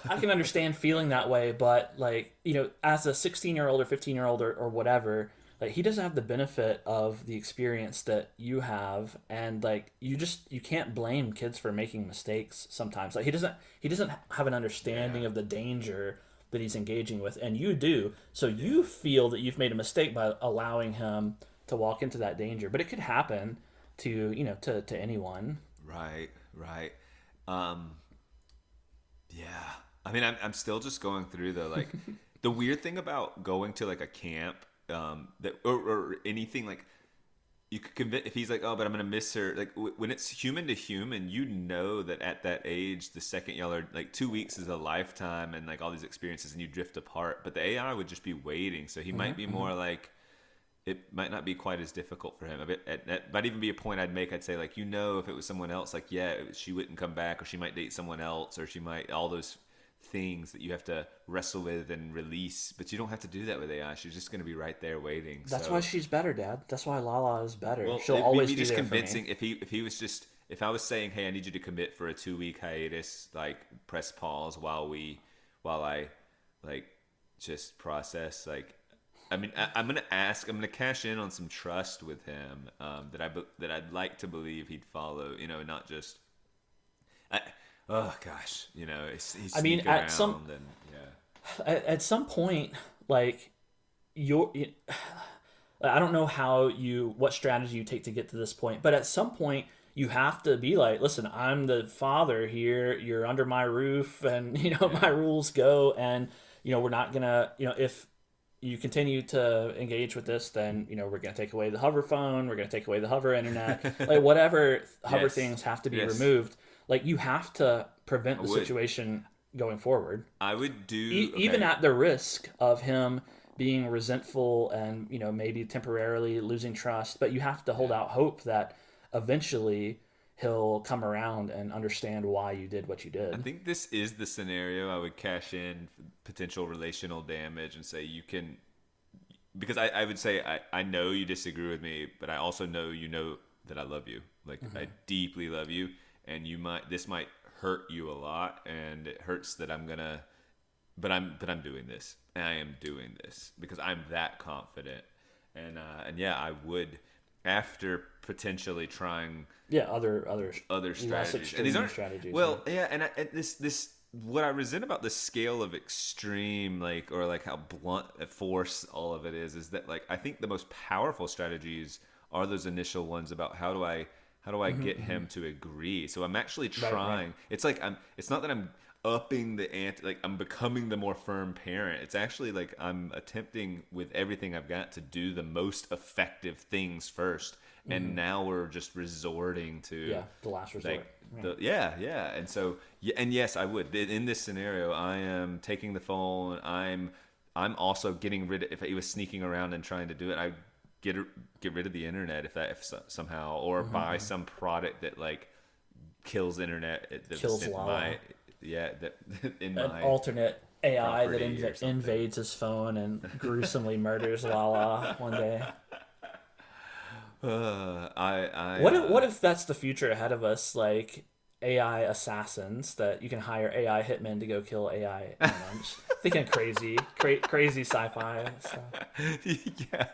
I can understand feeling that way, but like as a 16-year-old or 15-year-old or whatever, like he doesn't have the benefit of the experience that you have, and like you can't blame kids for making mistakes sometimes. Like he doesn't have an understanding of the danger that he's engaging with, and you do. So you feel that you've made a mistake by allowing him to walk into that danger, but it could happen to to anyone. Right. I mean, I'm still just going through the the weird thing about going to like a camp that or anything, like you could convince if he's like, oh, but I'm gonna miss her. Like when it's human to human, that at that age, the second y'all are like 2 weeks is a lifetime, and like all these experiences, and you drift apart. But the AI would just be waiting, so he might be more like, it might not be quite as difficult for him. That might even be a point I'd make. I'd say like, if it was someone else, like she wouldn't come back, or she might date someone else, or she might all those things that you have to wrestle with and release, but you don't have to do that with AI. She's just going to be right there waiting. That's why she's better, Dad. That's why Lala is better. Well, she'll always be just there convincing. For me. If I was saying, hey, I need you to commit for a 2-week hiatus, like press pause while I like just process. Like, I mean, I'm gonna cash in on some trust with him that I'd like to believe he'd follow. Not just. oh gosh, you know, he's I mean, sneak around and yeah. at some point, like you're. I don't know what strategy you take to get to this point, but at some point you have to be like, listen, I'm the father here. You're under my roof, and my rules go. And we're not gonna, if you continue to engage with this, then we're gonna take away the hover phone. We're gonna take away the hover internet. Like whatever hover Yes. things have to be Yes. removed. Like you have to prevent I the would. situation going forward. I would do Even okay. at the risk of him being resentful and maybe temporarily losing trust, but you have to hold out hope that eventually he'll come around and understand why you did what you did. I think this is the scenario I would cash in potential relational damage and say you can, because I would say I know you disagree with me, but I also know that I love you. Like I deeply love you, and this might hurt you a lot, and it hurts that I'm gonna, but I'm doing this, and I am doing this because I'm that confident, and yeah, I would, after potentially trying other strategies, and these aren't strategies. Well, yeah, and this what I resent about the scale of extreme, like, or like how blunt at force all of it is that like I think the most powerful strategies are those initial ones about how do I get him to agree. So I'm actually trying. Right. It's like it's not that I'm upping the ante, like I'm becoming the more firm parent. It's actually like I'm attempting with everything I've got to do the most effective things first. And now we're just resorting to the last resort. Like, and so and yes, I would in this scenario. I am taking the phone. I'm also getting rid of, if he was sneaking around and trying to do it, I get rid of the internet if somehow, or buy some product that like kills internet. Kills lava. An alternate AI that invades his phone and gruesomely murders Lala one day. What if that's the future ahead of us? Like AI assassins that you can hire AI hitmen to go kill AI. I don't know, I'm just thinking crazy sci-fi stuff. Yeah,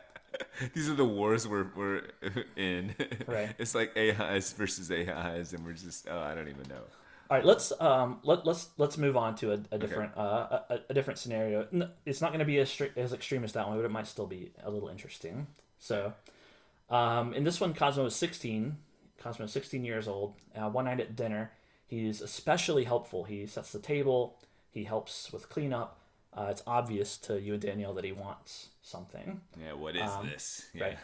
these are the wars we're in. Right. It's like AIs versus AIs, and we're just I don't even know. All right, let's move on to a different a different scenario. It's not going to be as extreme as that one, but it might still be a little interesting. So. In this one, Cosmo is 16. Cosmo is 16 years old. One night at dinner, he's especially helpful. He sets the table. He helps with cleanup. It's obvious to you and Danielle that he wants something. Yeah, what is this? Yeah. Right.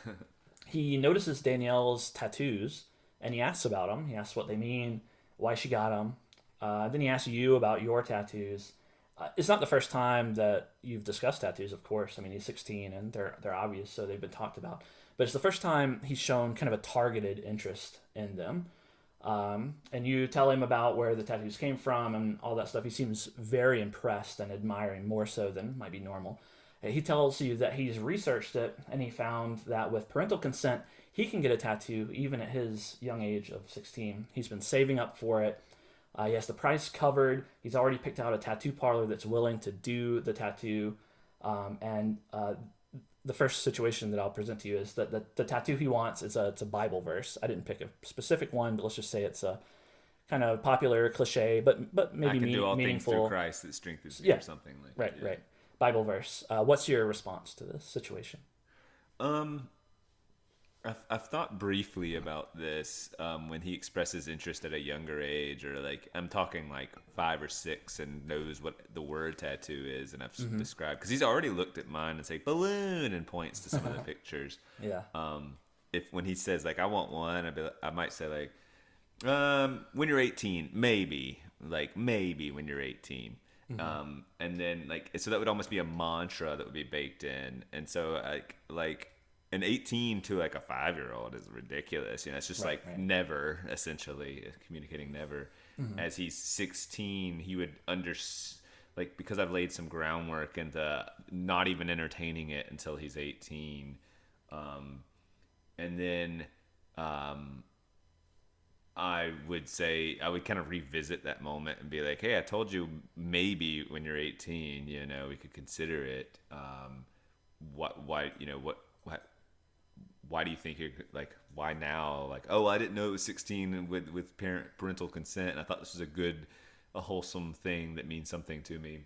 He notices Danielle's tattoos, and he asks about them. He asks what they mean, why she got them. Then he asks you about your tattoos. It's not the first time that you've discussed tattoos, of course. I mean, he's 16, and they're obvious, so they've been talked about. But it's the first time he's shown kind of a targeted interest in them. And you tell him about where the tattoos came from and all that stuff. He seems very impressed and admiring, more so than might be normal. He tells you that he's researched it, and he found that with parental consent, he can get a tattoo even at his young age of 16. He's been saving up for it. He has the price covered. He's already picked out a tattoo parlor that's willing to do the tattoo. The first situation that I'll present to you is that the tattoo he wants it's a Bible verse. I didn't pick a specific one, but let's just say it's a kind of popular cliche, but maybe I can do all meaningful. things through Christ that strengthens me, or something like right. Bible verse. What's your response to this situation? I've thought briefly about this when he expresses interest at a younger age, or like I'm talking like 5 or 6 and knows what the word tattoo is, and I've described, because he's already looked at mine and say balloon and points to some of the pictures. Yeah. When he says like I want one, I might say like when you're 18, maybe when you're 18. And then like so that would almost be a mantra that would be baked in, and so like an 18 to like a 5-year-old is ridiculous. It's just never, essentially communicating never. As he's 16, he would because I've laid some groundwork into not even entertaining it until he's 18. And then I would kind of revisit that moment and be like, hey, I told you maybe when you're 18, why do you think you're like, why now? Like, oh, I didn't know it was 16 with parental consent, and I thought this was a wholesome thing that means something to me.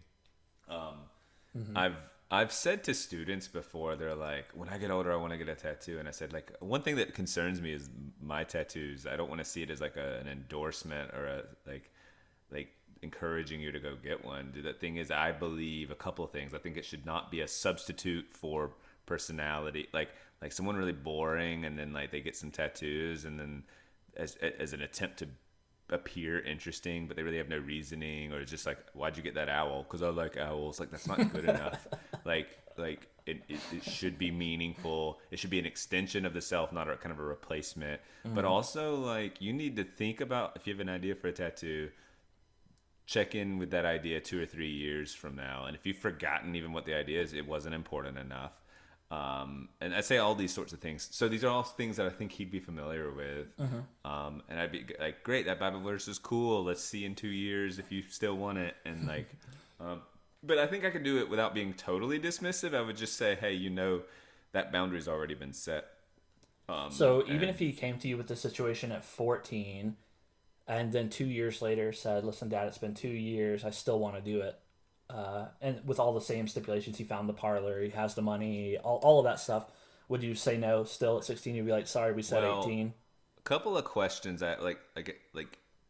I've said to students before, they're like, when I get older, I want to get a tattoo. And I said, like, one thing that concerns me is my tattoos. I don't want to see it as like an endorsement or a like encouraging you to go get one. The thing is, I believe a couple of things. I think it should not be a substitute for personality. Like someone really boring, and then like they get some tattoos, and then as an attempt to appear interesting, but they really have no reasoning, or it's just like, why'd you get that owl? Because I like owls. Like, that's not good enough. Like it should be meaningful. It should be an extension of the self, not a kind of a replacement. But also, like, you need to think about, if you have an idea for a tattoo, check in with that idea 2 or 3 years from now, and if you've forgotten even what the idea is, it wasn't important enough. And I say all these sorts of things. So these are all things that I think he'd be familiar with. And I'd be like, great, that Bible verse is cool. Let's see in 2 years if you still want it. And like, but I think I could do it without being totally dismissive. I would just say, hey, that boundary's already been set. So even if he came to you with the situation at 14, and then 2 years later said, listen, Dad, it's been 2 years. I still want to do it. And with all the same stipulations, he found the parlor, he has the money, all of that stuff. Would you say no still at 16? You'd be like, sorry, we said 18. A couple of questions.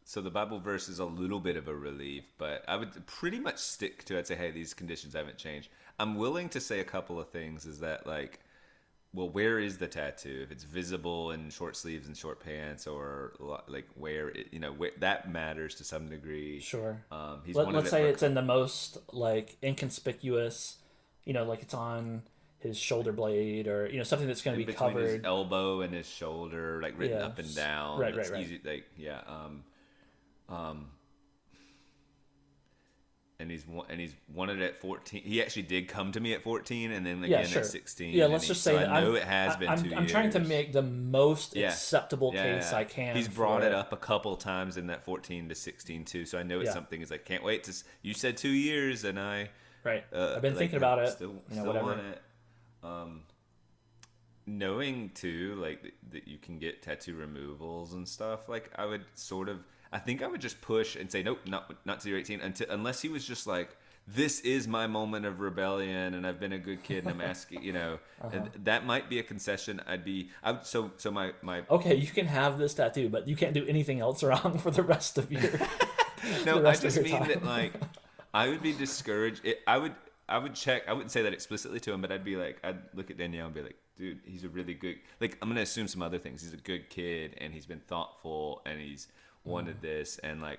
So the Bible verse is a little bit of a relief, but I would pretty much stick to, I'd say, hey, these conditions haven't changed. I'm willing to say a couple of things, is that like, well, where is the tattoo? If it's visible in short sleeves and short pants, or like where that matters to some degree. Sure. Let's say it's in the most like inconspicuous, like it's on his shoulder blade, or something that's going to be covered. His elbow and his shoulder, like written up and down. Right. Easy, like, yeah. And he's wanted it at 14. He actually did come to me at 14, and then again at 16. Yeah, let's just say that I know it has been 2 years. I'm trying to make the most acceptable case I can. He's brought it up a couple times in that 14 to 16 too, so I know it's something. Is like, can't wait to. You said 2 years, and I. Right. I've been thinking about it. Still whatever. Want it. Knowing too, like that you can get tattoo removals and stuff. Like, I think I would just push and say, nope, not till you're 18, unless he was just like, this is my moment of rebellion, and I've been a good kid, and I'm asking, and that might be a concession. So my. Okay, you can have this tattoo, but you can't do anything else wrong for the rest of your. No, I just mean that, like, I would be discouraged. I would check. I wouldn't say that explicitly to him, but I'd look at Danielle and be like, dude, he's a really good. Like, I'm gonna assume some other things. He's a good kid, and he's been thoughtful, and he's wanted this, and like,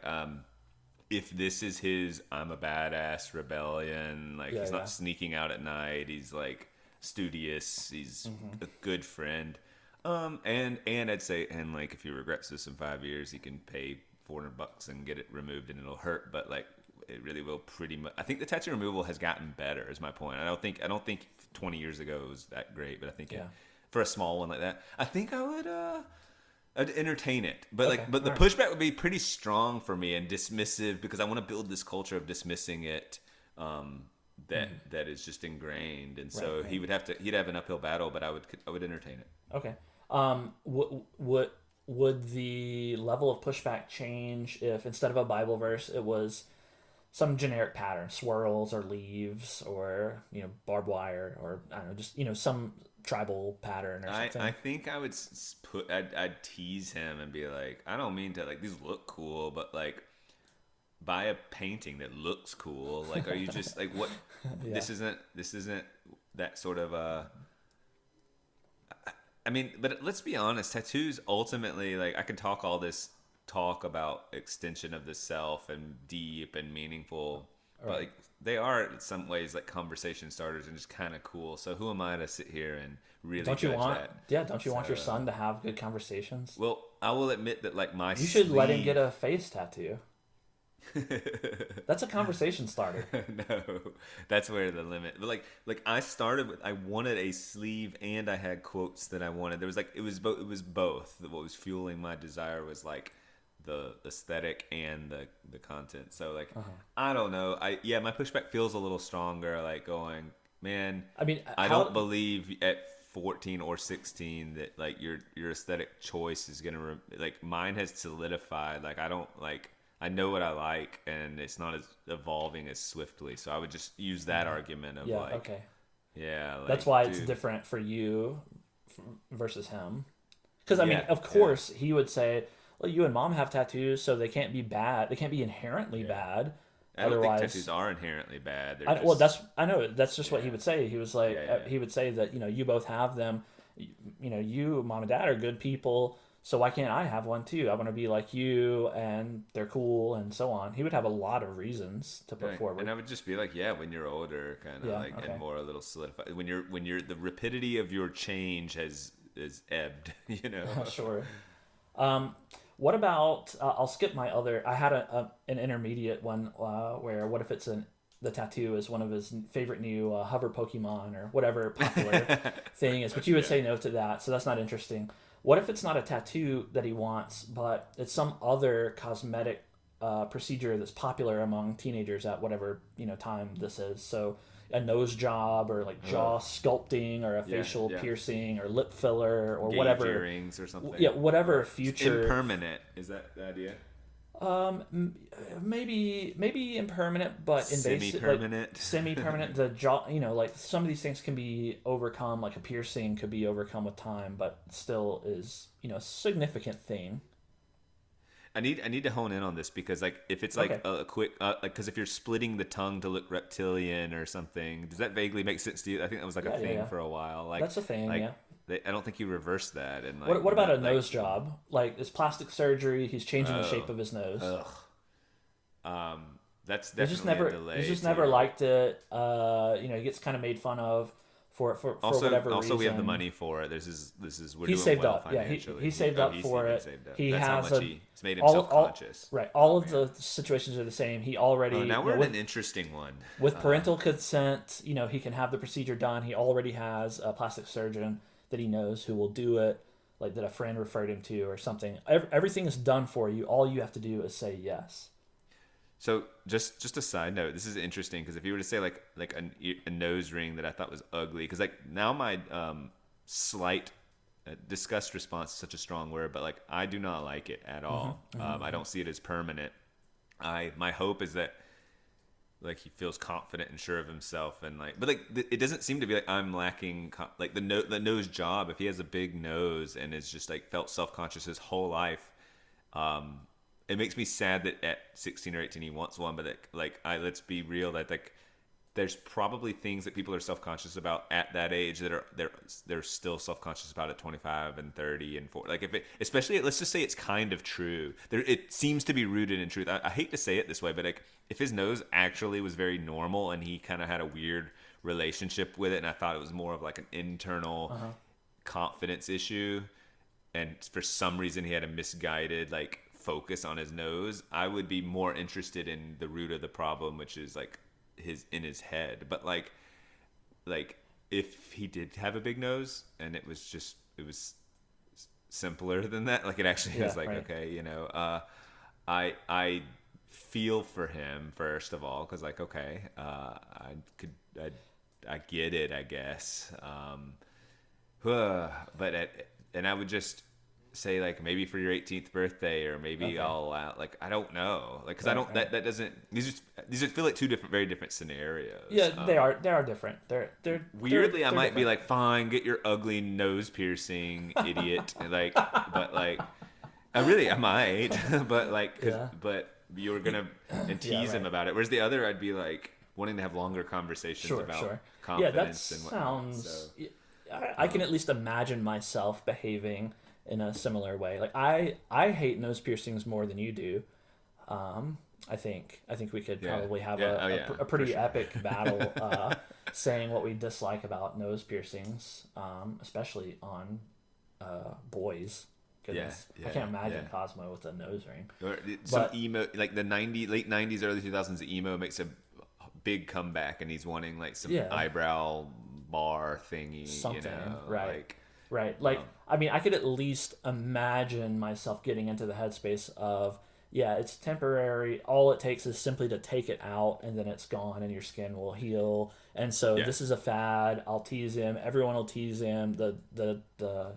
if this is his I'm a badass rebellion, like, he's not sneaking out at night, he's like studious, he's a good friend, and I'd say, and like, if he regrets this in 5 years, he can pay $400 and get it removed, and it'll hurt, but like, it really will pretty much. I think the tattoo removal has gotten better, is my point. I don't think 20 years ago it was that great, but I think for a small one like that, I think I'd entertain it, but the pushback would be pretty strong for me and dismissive, because I want to build this culture of dismissing it, that is just ingrained, and so he'd have an uphill battle, but I would entertain it. Okay. Would the level of pushback change if instead of a Bible verse it was some generic pattern, swirls or leaves, or barbed wire, or I don't know, just some tribal pattern or something? I think I would I'd tease him and be like, I don't mean to, like, these look cool, but like, buy a painting that looks cool. Like, are you just like, what? This isn't that sort of I mean, but let's be honest, tattoos ultimately, like, I can talk all this talk about extension of the self and deep and meaningful, but like, they are in some ways like conversation starters and just kind of cool. So who am I to sit here and really don't you want that? Yeah, don't you want your son to have good conversations? Well, I will admit that, like, you should let him get a face tattoo. That's a conversation starter. No, that's where the limit. But like I started with, I wanted a sleeve, and I had quotes that I wanted. There was like, it was both. What was fueling my desire was like the aesthetic and the content. So like, I don't know. My pushback feels a little stronger. Like, going, man, I mean, I don't believe at 14 or 16 that like your aesthetic choice is gonna like mine has solidified. Like I don't like I know what I like, and it's not as evolving as swiftly. So I would just use that argument of like, okay. Yeah, like, that's why dude, it's different for you versus him. Because I mean, yeah, of course, he would say, "Well, you and mom have tattoos, so they can't be bad. They can't be inherently bad. I don't Otherwise, think tattoos are inherently bad. They're well, just, I know that's just what he would say. He was like, yeah. he would say that you both have them. You, mom and dad are good people, so why can't I have one too? I want to be like you, and they're cool, and so on. He would have a lot of reasons to put forward. And I would just be like, when you're older, kind of and more a little solidified. When you're the rapidity of your change has ebbed, Sure. What about? I'll skip my other. I had an intermediate one where what if it's the tattoo is one of his favorite new hover Pokemon or whatever popular thing is, but you would say no to that, so that's not interesting. What if it's not a tattoo that he wants, but it's some other cosmetic procedure that's popular among teenagers at whatever time this is? So a nose job or like jaw sculpting or a facial piercing or lip filler or Gauge whatever earrings or something. Yeah, whatever future impermanent is that the idea? Maybe impermanent, but invasive, semi-permanent. Semi-permanent. The jaw, like some of these things can be overcome. Like a piercing could be overcome with time, but still is a significant thing. I need to hone in on this because like if it's like a quick like because if you're splitting the tongue to look reptilian or something, does that vaguely make sense to you? I think that was like a thing for a while. Like that's a thing. Like, I don't think you reversed that. And like, what about a nose job? Like it's plastic surgery. He's changing the shape of his nose. That's definitely a delay. He's just never liked it. He gets kind of made fun of for whatever reason. Also, we have the money for it. This is we're he doing saved well up. financially. He saved up for it. He That's has how much it's made him self-conscious. All of the situations are the same. He already. Now we're in an interesting one. With parental consent, he can have the procedure done. He already has a plastic surgeon that he knows who will do it, like that a friend referred him to or something. Everything is done for you. All you have to do is say yes. So just a side note, this is interesting because if you were to say like a nose ring that I thought was ugly, because like now my slight disgust response is such a strong word, but like I do not like it at all. I don't see it as permanent. My hope is that like he feels confident and sure of himself, and like, but like it doesn't seem to be like I'm lacking like the nose job. If he has a big nose and is just like felt self-conscious his whole life, it makes me sad that at 16 or 18 he wants one. But let's be real, that like there's probably things that people are self-conscious about at that age that they're still self-conscious about at 25 and 30 and 40. Like if it, especially let's just say it's kind of true. It seems to be rooted in truth. I hate to say it this way, but like if his nose actually was very normal and he kind of had a weird relationship with it, and I thought it was more of like an internal confidence issue, and for some reason he had a misguided like focus on his nose, I would be more interested in the root of the problem, which is like in his head. But like if he did have a big nose and it was simpler than that, like it actually is like, okay, I feel for him first of all, because like, okay, I get it, I guess, and I would just say like maybe for your 18th birthday, or maybe I'll like I don't know, like because I don't that doesn't, these feel like two very different scenarios. Yeah, they are different. They're weirdly they're I might different. be like, fine, get your ugly nose piercing, idiot. Like, but like I might, but like but you were gonna and tease him about it. Whereas the other, I'd be like wanting to have longer conversations about confidence and whatnot. Sounds. I can at least imagine myself behaving in a similar way. Like I hate nose piercings more than you do. I think we could probably have a pretty epic battle saying what we dislike about nose piercings, especially on boys. Goodness. I can't imagine Cosmo with a nose ring. Or some emo, like the late 90s, early 2000s, emo makes a big comeback, and he's wanting like some eyebrow bar thingy, something, right? Like, I mean, I could at least imagine myself getting into the headspace of yeah, it's temporary. All it takes is simply to take it out, and then it's gone, and your skin will heal. And so Yeah. this is a fad. I'll tease him. Everyone will tease him. The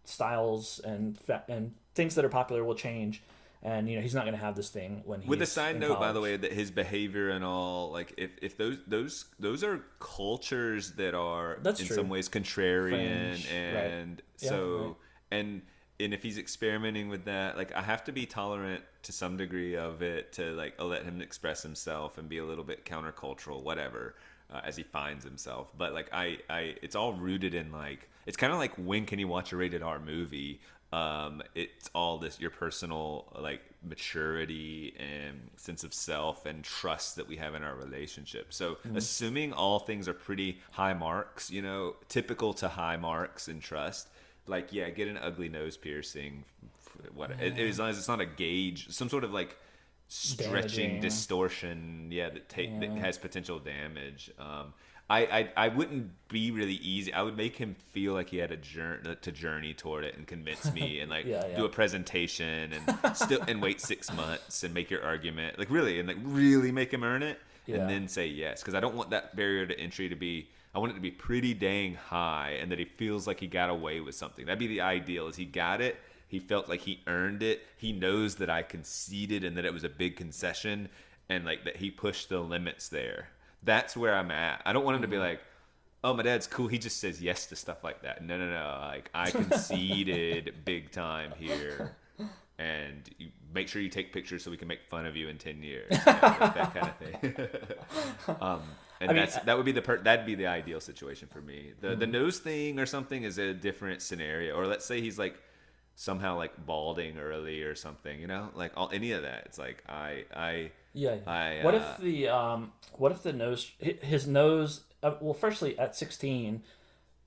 styles and things that are popular will change, and he's not going to have this thing when he's With a side in note, by the college. way, that his behavior and all, like if those are cultures that are That's in true. some ways contrarian, Fringe, right. and Yeah, so right. and if he's experimenting with that, like I have to be tolerant to some degree of it to like let him express himself and be a little bit countercultural, whatever, as he finds himself. But like it's all rooted in like it's kind of like when can you watch a rated R movie? It's all this your personal like maturity and sense of self and trust that we have in our relationship. So assuming all things are pretty high marks, typical to high marks and trust, like yeah, get an ugly nose piercing, as long as it's not a gauge, some sort of like stretching Damaging. distortion, yeah, that has potential damage. I wouldn't be really easy. I would make him feel like he had a journey toward it and convince me and like Yeah, yeah. do a presentation and still and wait 6 months and make your argument like really make him earn it Yeah. and then say yes, because I don't want that barrier to entry to be. I want it to be pretty dang high and that he feels like he got away with something. That'd be the ideal. Is he got it? He felt like he earned it. He knows that I conceded and that it was a big concession and like that he pushed the limits there. That's where I'm at. I don't want him to be like, oh, my dad's cool. He just says yes to stuff like that. No. Like I conceded big time here. And you make sure you take pictures so we can make fun of you in 10 years. Like that kind of thing. That would be that'd be the ideal situation for me. The nose thing or something is a different scenario. Or let's say he's like somehow like balding early or something, like any of that. It's like Yeah. What if the nose his nose well, firstly at 16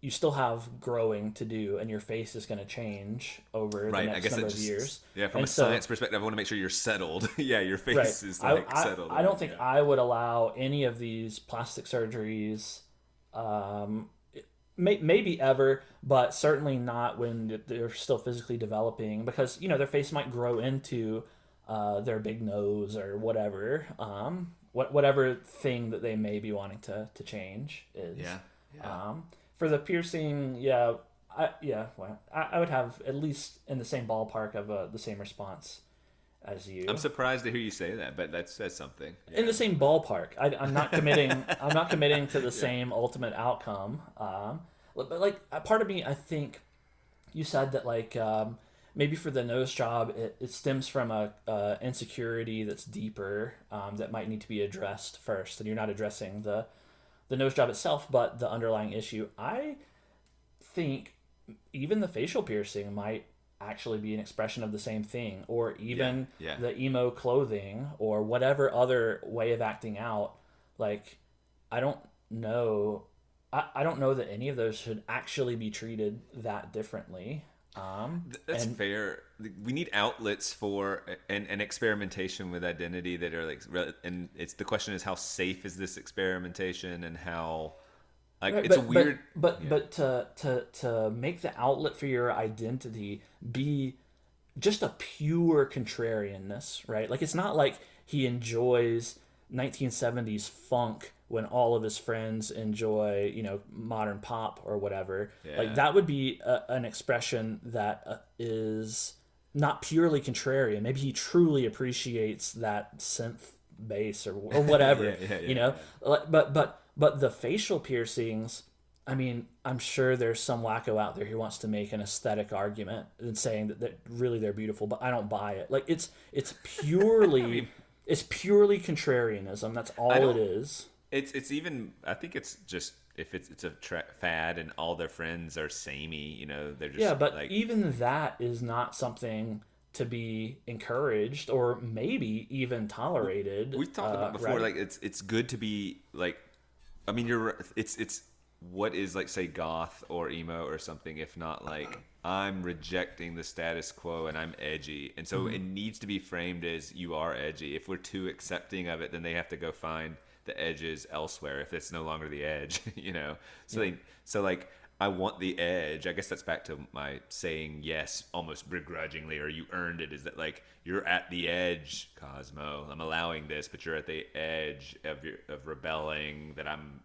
you still have growing to do and your face is going to change over the next number of years. Yeah, from and a science perspective, I want to make sure you're settled. Yeah, your face right. is like settled. I don't think I would allow any of these plastic surgeries maybe ever, but certainly not when they're still physically developing, because their face might grow into their big nose or whatever, whatever thing that they may be wanting to change is. Yeah. For the piercing, well, I would have at least in the same ballpark of the same response as you. I'm surprised to hear you say that, but that says something. Yeah. In the same ballpark. I'm not committing. I'm not committing to the same ultimate outcome. But like part of me, I think you said that like maybe for the nose job, it stems from a insecurity that's deeper that might need to be addressed first, and you're not addressing the nose job itself, but the underlying issue. I think even the facial piercing might actually be an expression of the same thing, or even the emo clothing or whatever other way of acting out. Like, I don't know. I don't know that any of those should actually be treated that differently. That's fair. We need outlets for and experimentation with identity that are like, and it's the question is how safe is this experimentation and how like right, it's but, a weird. But to make the outlet for your identity be just a pure contrarianness, right? Like it's not like he enjoys 1970s funk when all of his friends enjoy, modern pop or whatever. Yeah. Like that would be an expression that is not purely contrarian. Maybe he truly appreciates that synth bass or whatever, But the facial piercings, I mean, I'm sure there's some wacko out there who wants to make an aesthetic argument and saying that really they're beautiful, but I don't buy it. Like it's purely it's purely contrarianism. That's all it is. It's even. I think it's just if it's a fad and all their friends are samey. They're just but like, even that is not something to be encouraged or maybe even tolerated. We've talked about before. Right? Like it's good to be like. I mean, it's what is like say goth or emo or something if not like I'm rejecting the status quo and I'm edgy, and so it needs to be framed as you are edgy. If we're too accepting of it, then they have to go find the edges elsewhere if it's no longer the edge. So I want the edge. I guess that's back to my saying yes almost begrudgingly, or you earned it, is that like you're at the edge, Cosmo. I'm allowing this, but you're at the edge of rebelling, that I'm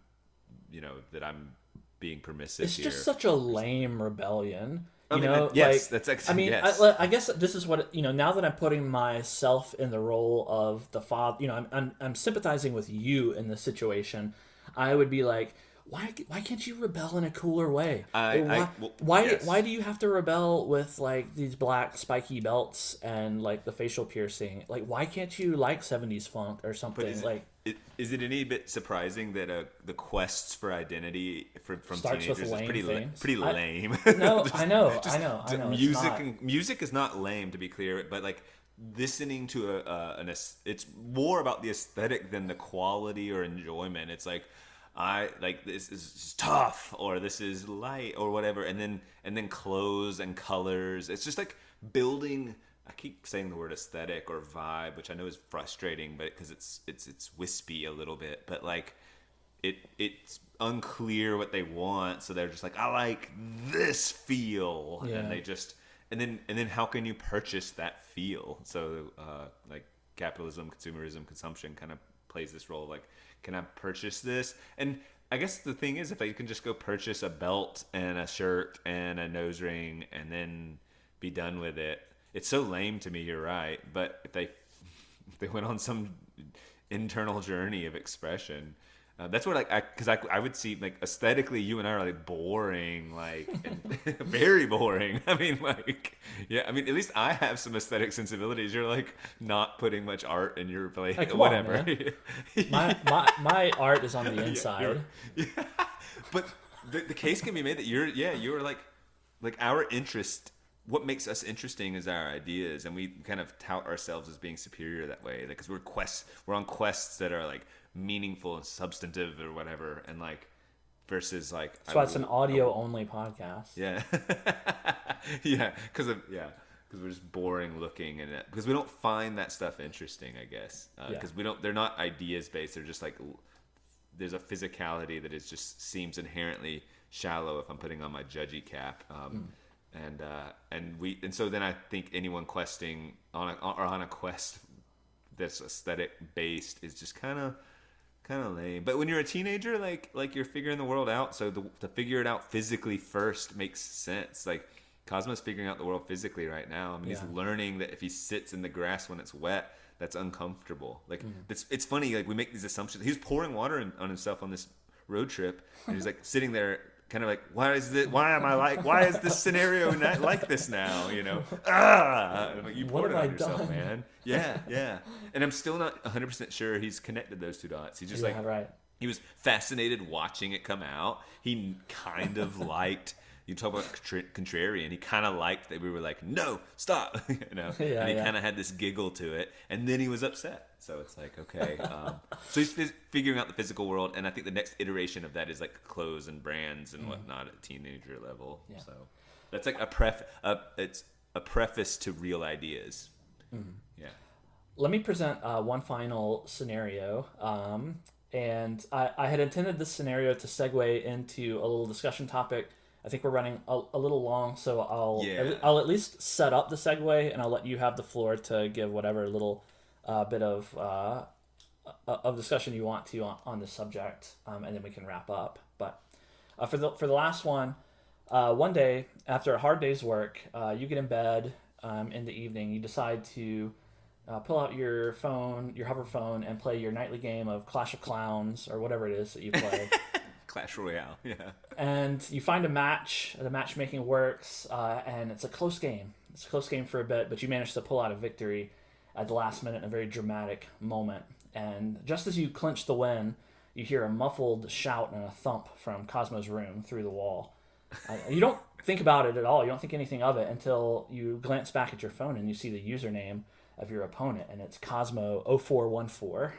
being permissive It's here. just such a lame rebellion. Yes, that's actually, yes. I guess this is what, now that I'm putting myself in the role of the father, I'm sympathizing with you in this situation. I would be like, why can't you rebel in a cooler way? Why do you have to rebel with like these black spiky belts and like the facial piercing? Like, why can't you like 70s funk or something? Is it any bit surprising that the quests for identity from teenagers is pretty lame? No, I know. Music is not lame, to be clear, but like listening to it's more about the aesthetic than the quality or enjoyment. It's like, I like, this is tough, or this is light, or whatever, and then clothes and colors. It's just like building. I keep saying the word aesthetic or vibe, which I know is frustrating, but because it's wispy a little bit. But like, it's unclear what they want, so they're just like, I like this feel, and they just and then how can you purchase that feel? So like capitalism, consumerism, consumption kind of plays this role. Like, can I purchase this? And I guess the thing is, if I can just go purchase a belt and a shirt and a nose ring and then be done with it, it's so lame to me. You're right, but if they went on some internal journey of expression, that's what I would see, like, aesthetically, you and I are like boring, like very boring. I mean, like, yeah, I mean, at least I have some aesthetic sensibilities. You're like not putting much art in your play, like, whatever. On, my art is on the inside. Yeah. But the case can be made that you're like our interest. What makes us interesting is our ideas, and we kind of tout ourselves as being superior that way, because we're on quests that are like meaningful and substantive or whatever, and like versus like, so it's an audio only podcast. Yeah. because we're just boring looking, and because we don't find that stuff interesting, I guess, because they're not ideas based. They're just like, there's a physicality that seems inherently shallow if I'm putting on my judgy cap. And so then I think anyone questing on a quest that's aesthetic based is just kind of lame. But when you're a teenager, like you're figuring the world out, so to figure it out physically first makes sense. Like, Cosmo's figuring out the world physically right now. I mean, he's learning that if he sits in the grass when it's wet, that's uncomfortable. Like, it's funny. Like, we make these assumptions. He's pouring water on himself on this road trip, and he's like sitting there, kind of like, why is this scenario not like this now? I'm like, you poured it on yourself, man. Yeah. And I'm still not 100% sure he's connected those two dots. He's just he was fascinated watching it come out. He kind of liked, you talk about contrarian, he kind of liked that we were like, no, stop, and he kind of had this giggle to it, and then he was upset. So it's like, okay. So he's figuring out the physical world, and I think the next iteration of that is like clothes and brands and whatnot at teenager level. Yeah. So that's like it's a preface to real ideas. Mm-hmm. Yeah. Let me present one final scenario. And I had intended this scenario to segue into a little discussion topic. I think we're running a little long, so I'll at least set up the segue, and I'll let you have the floor to give whatever little bit of discussion you want to on this subject, and then we can wrap up. But for the last one, one day after a hard day's work, you get in bed in the evening. You decide to pull out your phone, your hover phone, and play your nightly game of Clash of Clans or whatever it is that you play. Clash Royale, yeah. And you find a match. The matchmaking works, and it's a close game. It's a close game for a bit, but you manage to pull out a victory at the last minute in a very dramatic moment. And just as you clinch the win, you hear a muffled shout and a thump from Cosmo's room through the wall. You don't think about it at all. You don't think anything of it until you glance back at your phone and you see the username of your opponent, and it's Cosmo0414.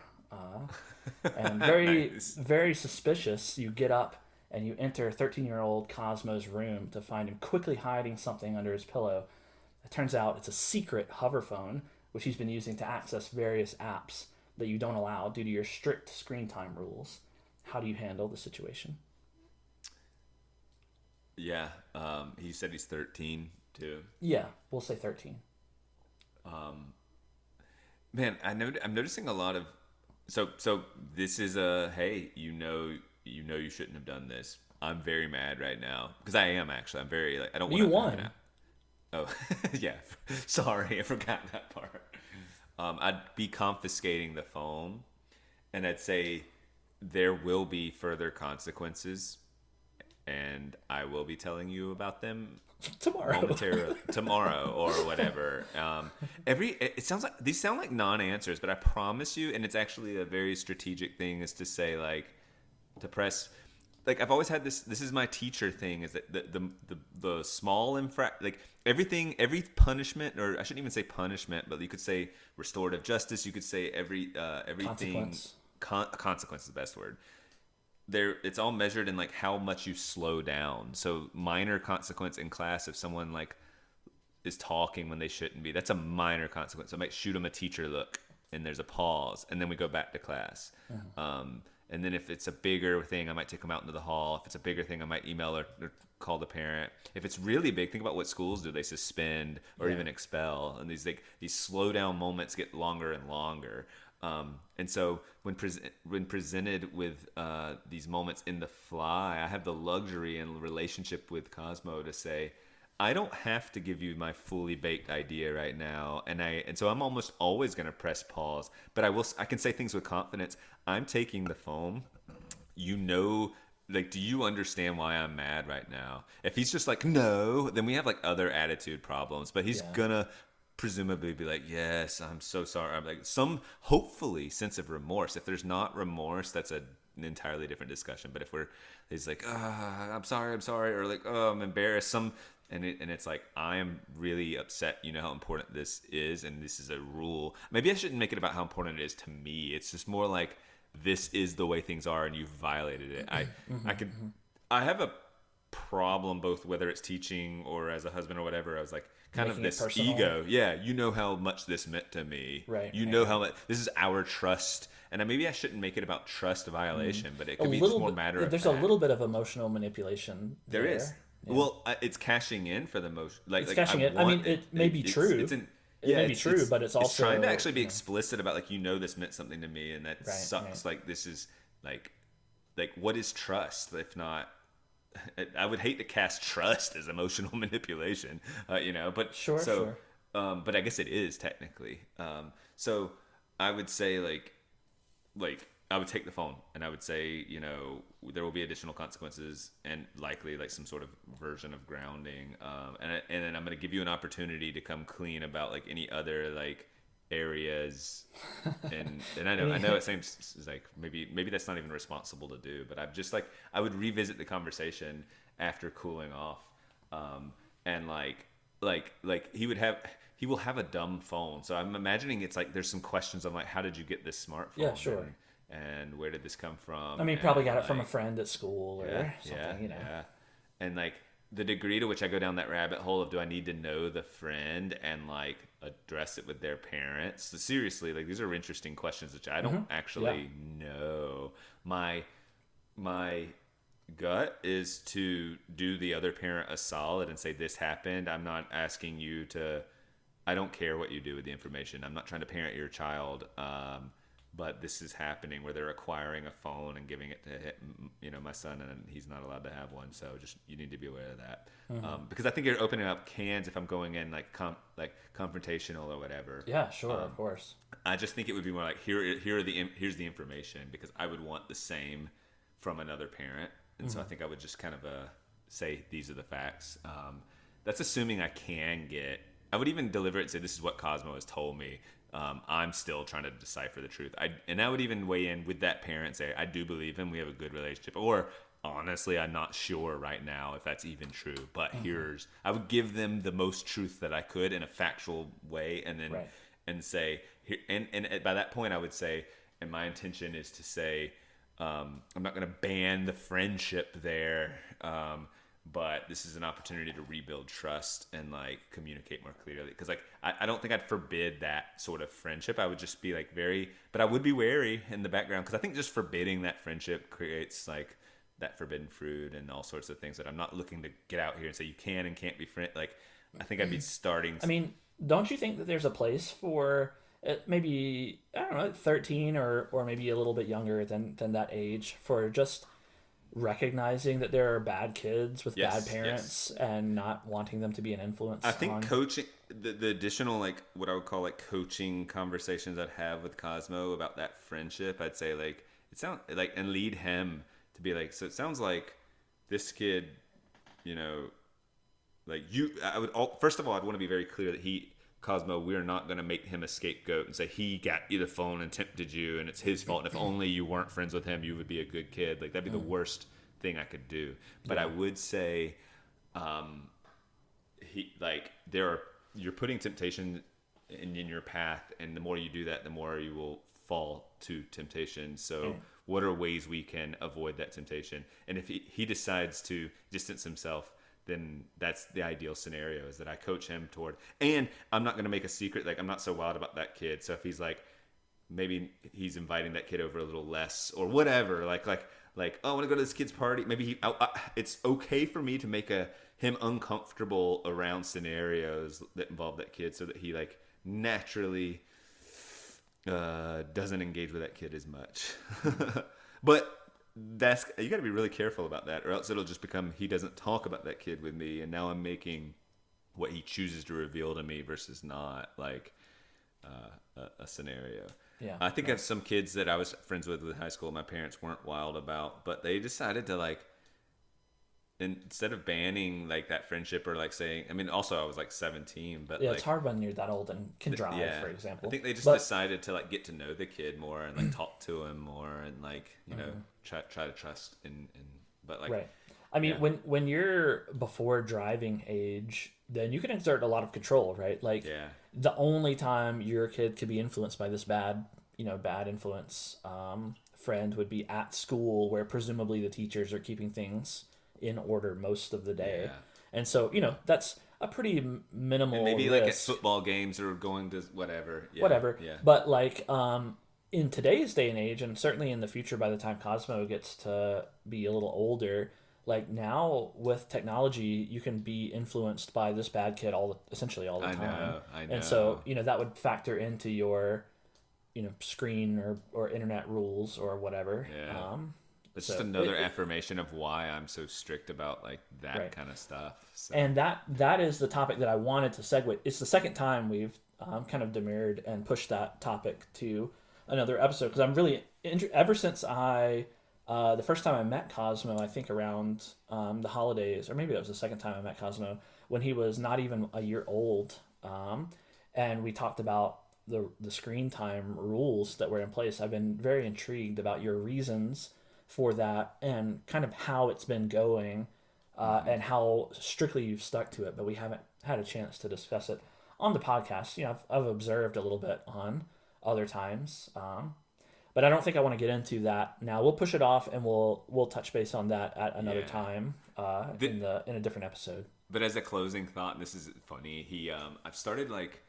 And very, nice. Very suspicious, you get up and you enter 13-year-old Cosmo's room to find him quickly hiding something under his pillow. It turns out it's a secret hover phone, which he's been using to access various apps that you don't allow due to your strict screen time rules. How do you handle the situation? Yeah. He said he's 13 too. Yeah, we'll say 13. Man, I'm noticing a lot of so this is hey, you shouldn't have done this. I'm very mad right now because I am actually. I'm very like I don't want You to. won. Oh, yeah. Sorry, I forgot that part. I'd be confiscating the phone, and I'd say there will be further consequences, and I will be telling you about them tomorrow or whatever. It sounds like these sound like non-answers, but I promise you, and it's actually a very strategic thing, is to say like to press. Like I've always had this is my teacher thing, is that the small like every punishment, or I shouldn't even say punishment, but you could say restorative justice, you could say everything consequence is the best word. It's all measured in like how much you slow down. So minor consequence in class, if someone like is talking when they shouldn't be, that's a minor consequence. I might shoot them a teacher look and there's a pause and then we go back to class. And then if it's a bigger thing, I might take them out into the hall. If it's a bigger thing, I might email or call the parent. If it's really big, think about what schools do. They suspend or even expel. And these slow down moments get longer and longer. And so when presented with these moments in the fly, I have the luxury and relationship with Cosmo to say, I don't have to give you my fully baked idea right now, and so I'm almost always going to press pause. But I can say things with confidence. I'm taking the phone. Like, do you understand why I'm mad right now? If he's just like no, then we have like other attitude problems. But he's gonna presumably be like, yes, I'm so sorry. I'm like hopefully sense of remorse. If there's not remorse, that's an entirely different discussion. But if he's like, I'm sorry, or like, oh, I'm embarrassed. And it's like, I am really upset. You know how important this is, and this is a rule. Maybe I shouldn't make it about how important it is to me. It's just more like, this is the way things are, and you've violated it. I have a problem both whether it's teaching or as a husband or whatever. I was like, kind Making of this personal. ego. Yeah, you know how much this meant to me. Right. You know how much this is our trust. And maybe I shouldn't make it about trust violation, but it could be just more matter of There's fact. a little bit of emotional manipulation. There is. Yeah. Well, it's cashing in for the most. It's cashing in. I mean, it may be true. It may be true, but it's also it's trying to actually be explicit about like, this meant something to me, and that sucks. Right. Like, this is like what is trust if not? I would hate to cast trust as emotional manipulation, But sure. But I guess it is technically. So I would say like I would take the phone and I would say, there will be additional consequences and likely like some sort of version of grounding. And then I'm going to give you an opportunity to come clean about like any other like areas. And I know it seems like maybe that's not even responsible to do, but I'm just like, I would revisit the conversation after cooling off. And like he will have a dumb phone. So I'm imagining it's like, there's some questions on like, how did you get this smartphone? Yeah, sure. And where did this come from? I mean, probably got it from a friend at school or something, Yeah. And like the degree to which I go down that rabbit hole of, do I need to know the friend and like address it with their parents? So seriously, like, these are interesting questions which I don't actually know. My gut is to do the other parent a solid and say, this happened. I'm not asking you to, I don't care what you do with the information. I'm not trying to parent your child. But this is happening where they're acquiring a phone and giving it to my son, and he's not allowed to have one. So just, you need to be aware of that. Because I think you're opening up cans if I'm going in like confrontational or whatever. Yeah, sure, of course. I just think it would be more like, here's the information, because I would want the same from another parent, and so I think I would just kind of say, these are the facts. That's assuming I can get. I would even deliver it and say, this is what Cosmo has told me. I'm still trying to decipher the truth. I would even weigh in with that parent and say, I do believe him. We have a good relationship. Or honestly, I'm not sure right now if that's even true. But I would give them the most truth that I could in a factual way, and then and say, and by that point, I would say, and my intention is to say, I'm not going to ban the friendship there. But this is an opportunity to rebuild trust and like communicate more clearly. Because like I don't think I'd forbid that sort of friendship. I would just be like but I would be wary in the background, because I think just forbidding that friendship creates like that forbidden fruit and all sorts of things that I'm not looking to get out here and say you can and can't be friend. Like, I think I'd be starting. I mean, don't you think that there's a place for maybe, I don't know, 13 or maybe a little bit younger than that age, for just recognizing that there are bad kids with bad parents and not wanting them to be an influence? I think coaching, the additional, like, what I would call like coaching conversations I'd have with Cosmo about that friendship, I'd say like, it sounds like, and lead him to be like, so it sounds like this kid, you know, like first of all, I'd want to be very clear that Cosmo, we're not going to make him a scapegoat and say he got you the phone and tempted you and it's his fault. And if only you weren't friends with him, you would be a good kid. Like, that'd be the worst thing I could do. But I would say, you're putting temptation in your path, and the more you do that, the more you will fall to temptation. So what are ways we can avoid that temptation? And if he decides to distance himself, then that's the ideal scenario, is that I coach him toward, and I'm not going to make a secret. Like, I'm not so wild about that kid. So if he's like, maybe he's inviting that kid over a little less or whatever, like, oh, I want to go to this kid's party. Maybe it's okay for me to make him uncomfortable around scenarios that involve that kid, so that he like naturally doesn't engage with that kid as much. But you got to be really careful about that, or else it'll just become he doesn't talk about that kid with me, and now I'm making what he chooses to reveal to me versus not, like a scenario. Yeah, I think I have some kids that I was friends with in high school my parents weren't wild about, but they decided to, like, instead of banning like that friendship, or like saying, I mean, also I was like 17, but it's hard when you're that old and can drive, for example. I think they just decided to like get to know the kid more and like talk to him more and like, you know, try to trust but like, right. I mean, when you're before driving age, then you can exert a lot of control, right? Like, the only time your kid could be influenced by this bad influence friend would be at school, where presumably the teachers are keeping things in order most of the day. And so, you know, that's a pretty minimal and maybe risk. Like at football games or going to whatever. But like, in today's day and age, and certainly in the future, by the time Cosmo gets to be a little older, like now with technology, you can be influenced by this bad kid essentially all the time. I know. And so, you know, that would factor into your, you know, screen or internet rules or whatever. It's just another affirmation of why I'm so strict about like that kind of stuff. So. And that is the topic that I wanted to segue. It's the second time we've kind of demurred and pushed that topic to another episode, because I'm really ever since the first time I met Cosmo, I think around the holidays, or maybe that was the second time I met Cosmo, when he was not even a year old, and we talked about the screen time rules that were in place. I've been very intrigued about your reasons for that and kind of how it's been going, and how strictly you've stuck to it, but we haven't had a chance to discuss it on the podcast. You know, I've observed a little bit on other times, but I don't think I want to get into that now. We'll push it off, and we'll touch base on that at another time in a different episode. But as a closing thought, and this is funny, I've started like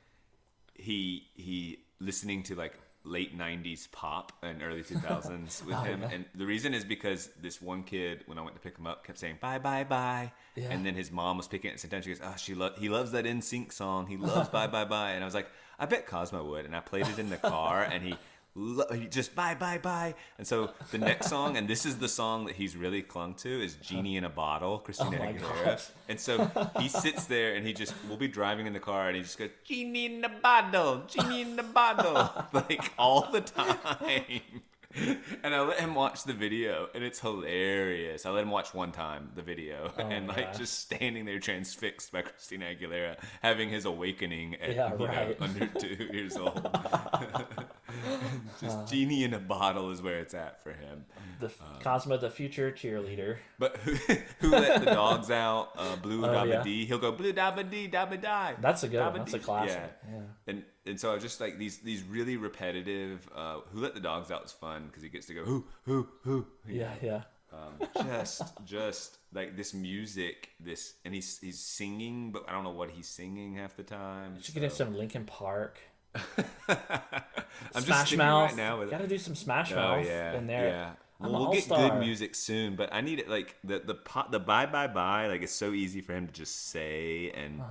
he listening to like late 90s pop and early 2000s with him. And the reason is because this one kid, when I went to pick him up, kept saying bye bye bye, and then his mom was picking it, and sometimes she goes, he loves that NSYNC song, he loves bye bye bye. And I was like, I bet Cosmo would. And I played it in the car, and he just bye bye bye. And so the next song, and this is the song that he's really clung to, is Genie in a Bottle, Christina Aguilera. And so he sits there, and we'll be driving in the car, and he just goes, Genie in the bottle, Genie in the bottle, like all the time. And I let him watch the video, and it's hilarious. I let him watch one time the video, and just standing there transfixed by Christina Aguilera, having his awakening at under 2 years old. Just Genie in a Bottle is where it's at for him. Cosmo, the future cheerleader. But who let the dogs out? Blue Dabba Dee. He'll go Blue Dabba Dee, Dabba Die. That's a good one. That's a classic. Yeah. And so I was just like these really repetitive. Who let the dogs out is fun because he gets to go who. Yeah. Just like this music, and he's singing, but I don't know what he's singing half the time. You should get some Linkin Park. I'm Smash just Mouth right now with gotta do some Smash Mouth in there. We'll get good music soon, but I need it like the bye bye bye. Like it's so easy for him to just say, and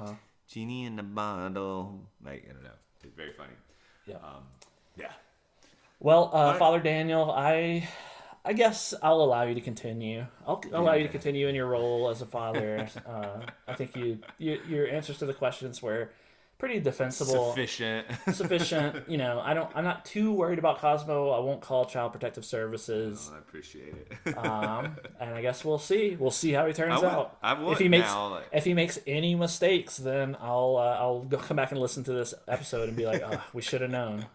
genie in the bottle. Like I don't know, it's very funny. Yeah. Yeah. Well, Father Daniel, I guess I'll allow you to continue. I'll allow you to continue in your role as a father. I think your answers to the questions were pretty defensible. Sufficient. You know, I'm not too worried about Cosmo. I won't call Child Protective Services. Oh, I appreciate it. And I guess we'll see. We'll see how he turns out. If he makes any mistakes, then I'll come back and listen to this episode and be like, oh, we should have known.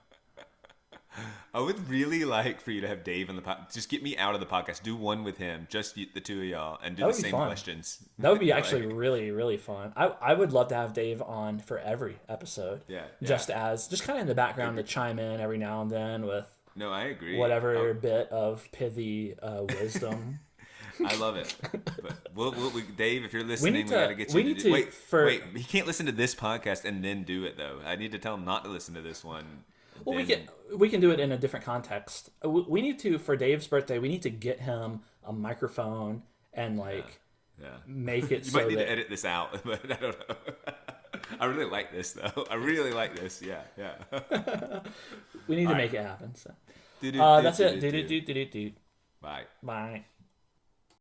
I would really like for you to have Dave on the podcast. Just get me out of the podcast. Do one with him, just the two of y'all, and do the same questions. That would be actually really, really fun. I would love to have Dave on for every episode. Yeah. Just kind of in the background to chime in every now and then with. No, I agree. Whatever bit of pithy wisdom. I love it. But Dave, if you're listening, we got to get you. Wait. He can't listen to this podcast and then do it though. I need to tell him not to listen to this one. Well, we can do it in a different context. We need to, for Dave's birthday, we need to get him a microphone and make it. You might need to edit this out, but I don't know. I really like this though. I really like this. Yeah. We need to make it happen. So that's it. Bye.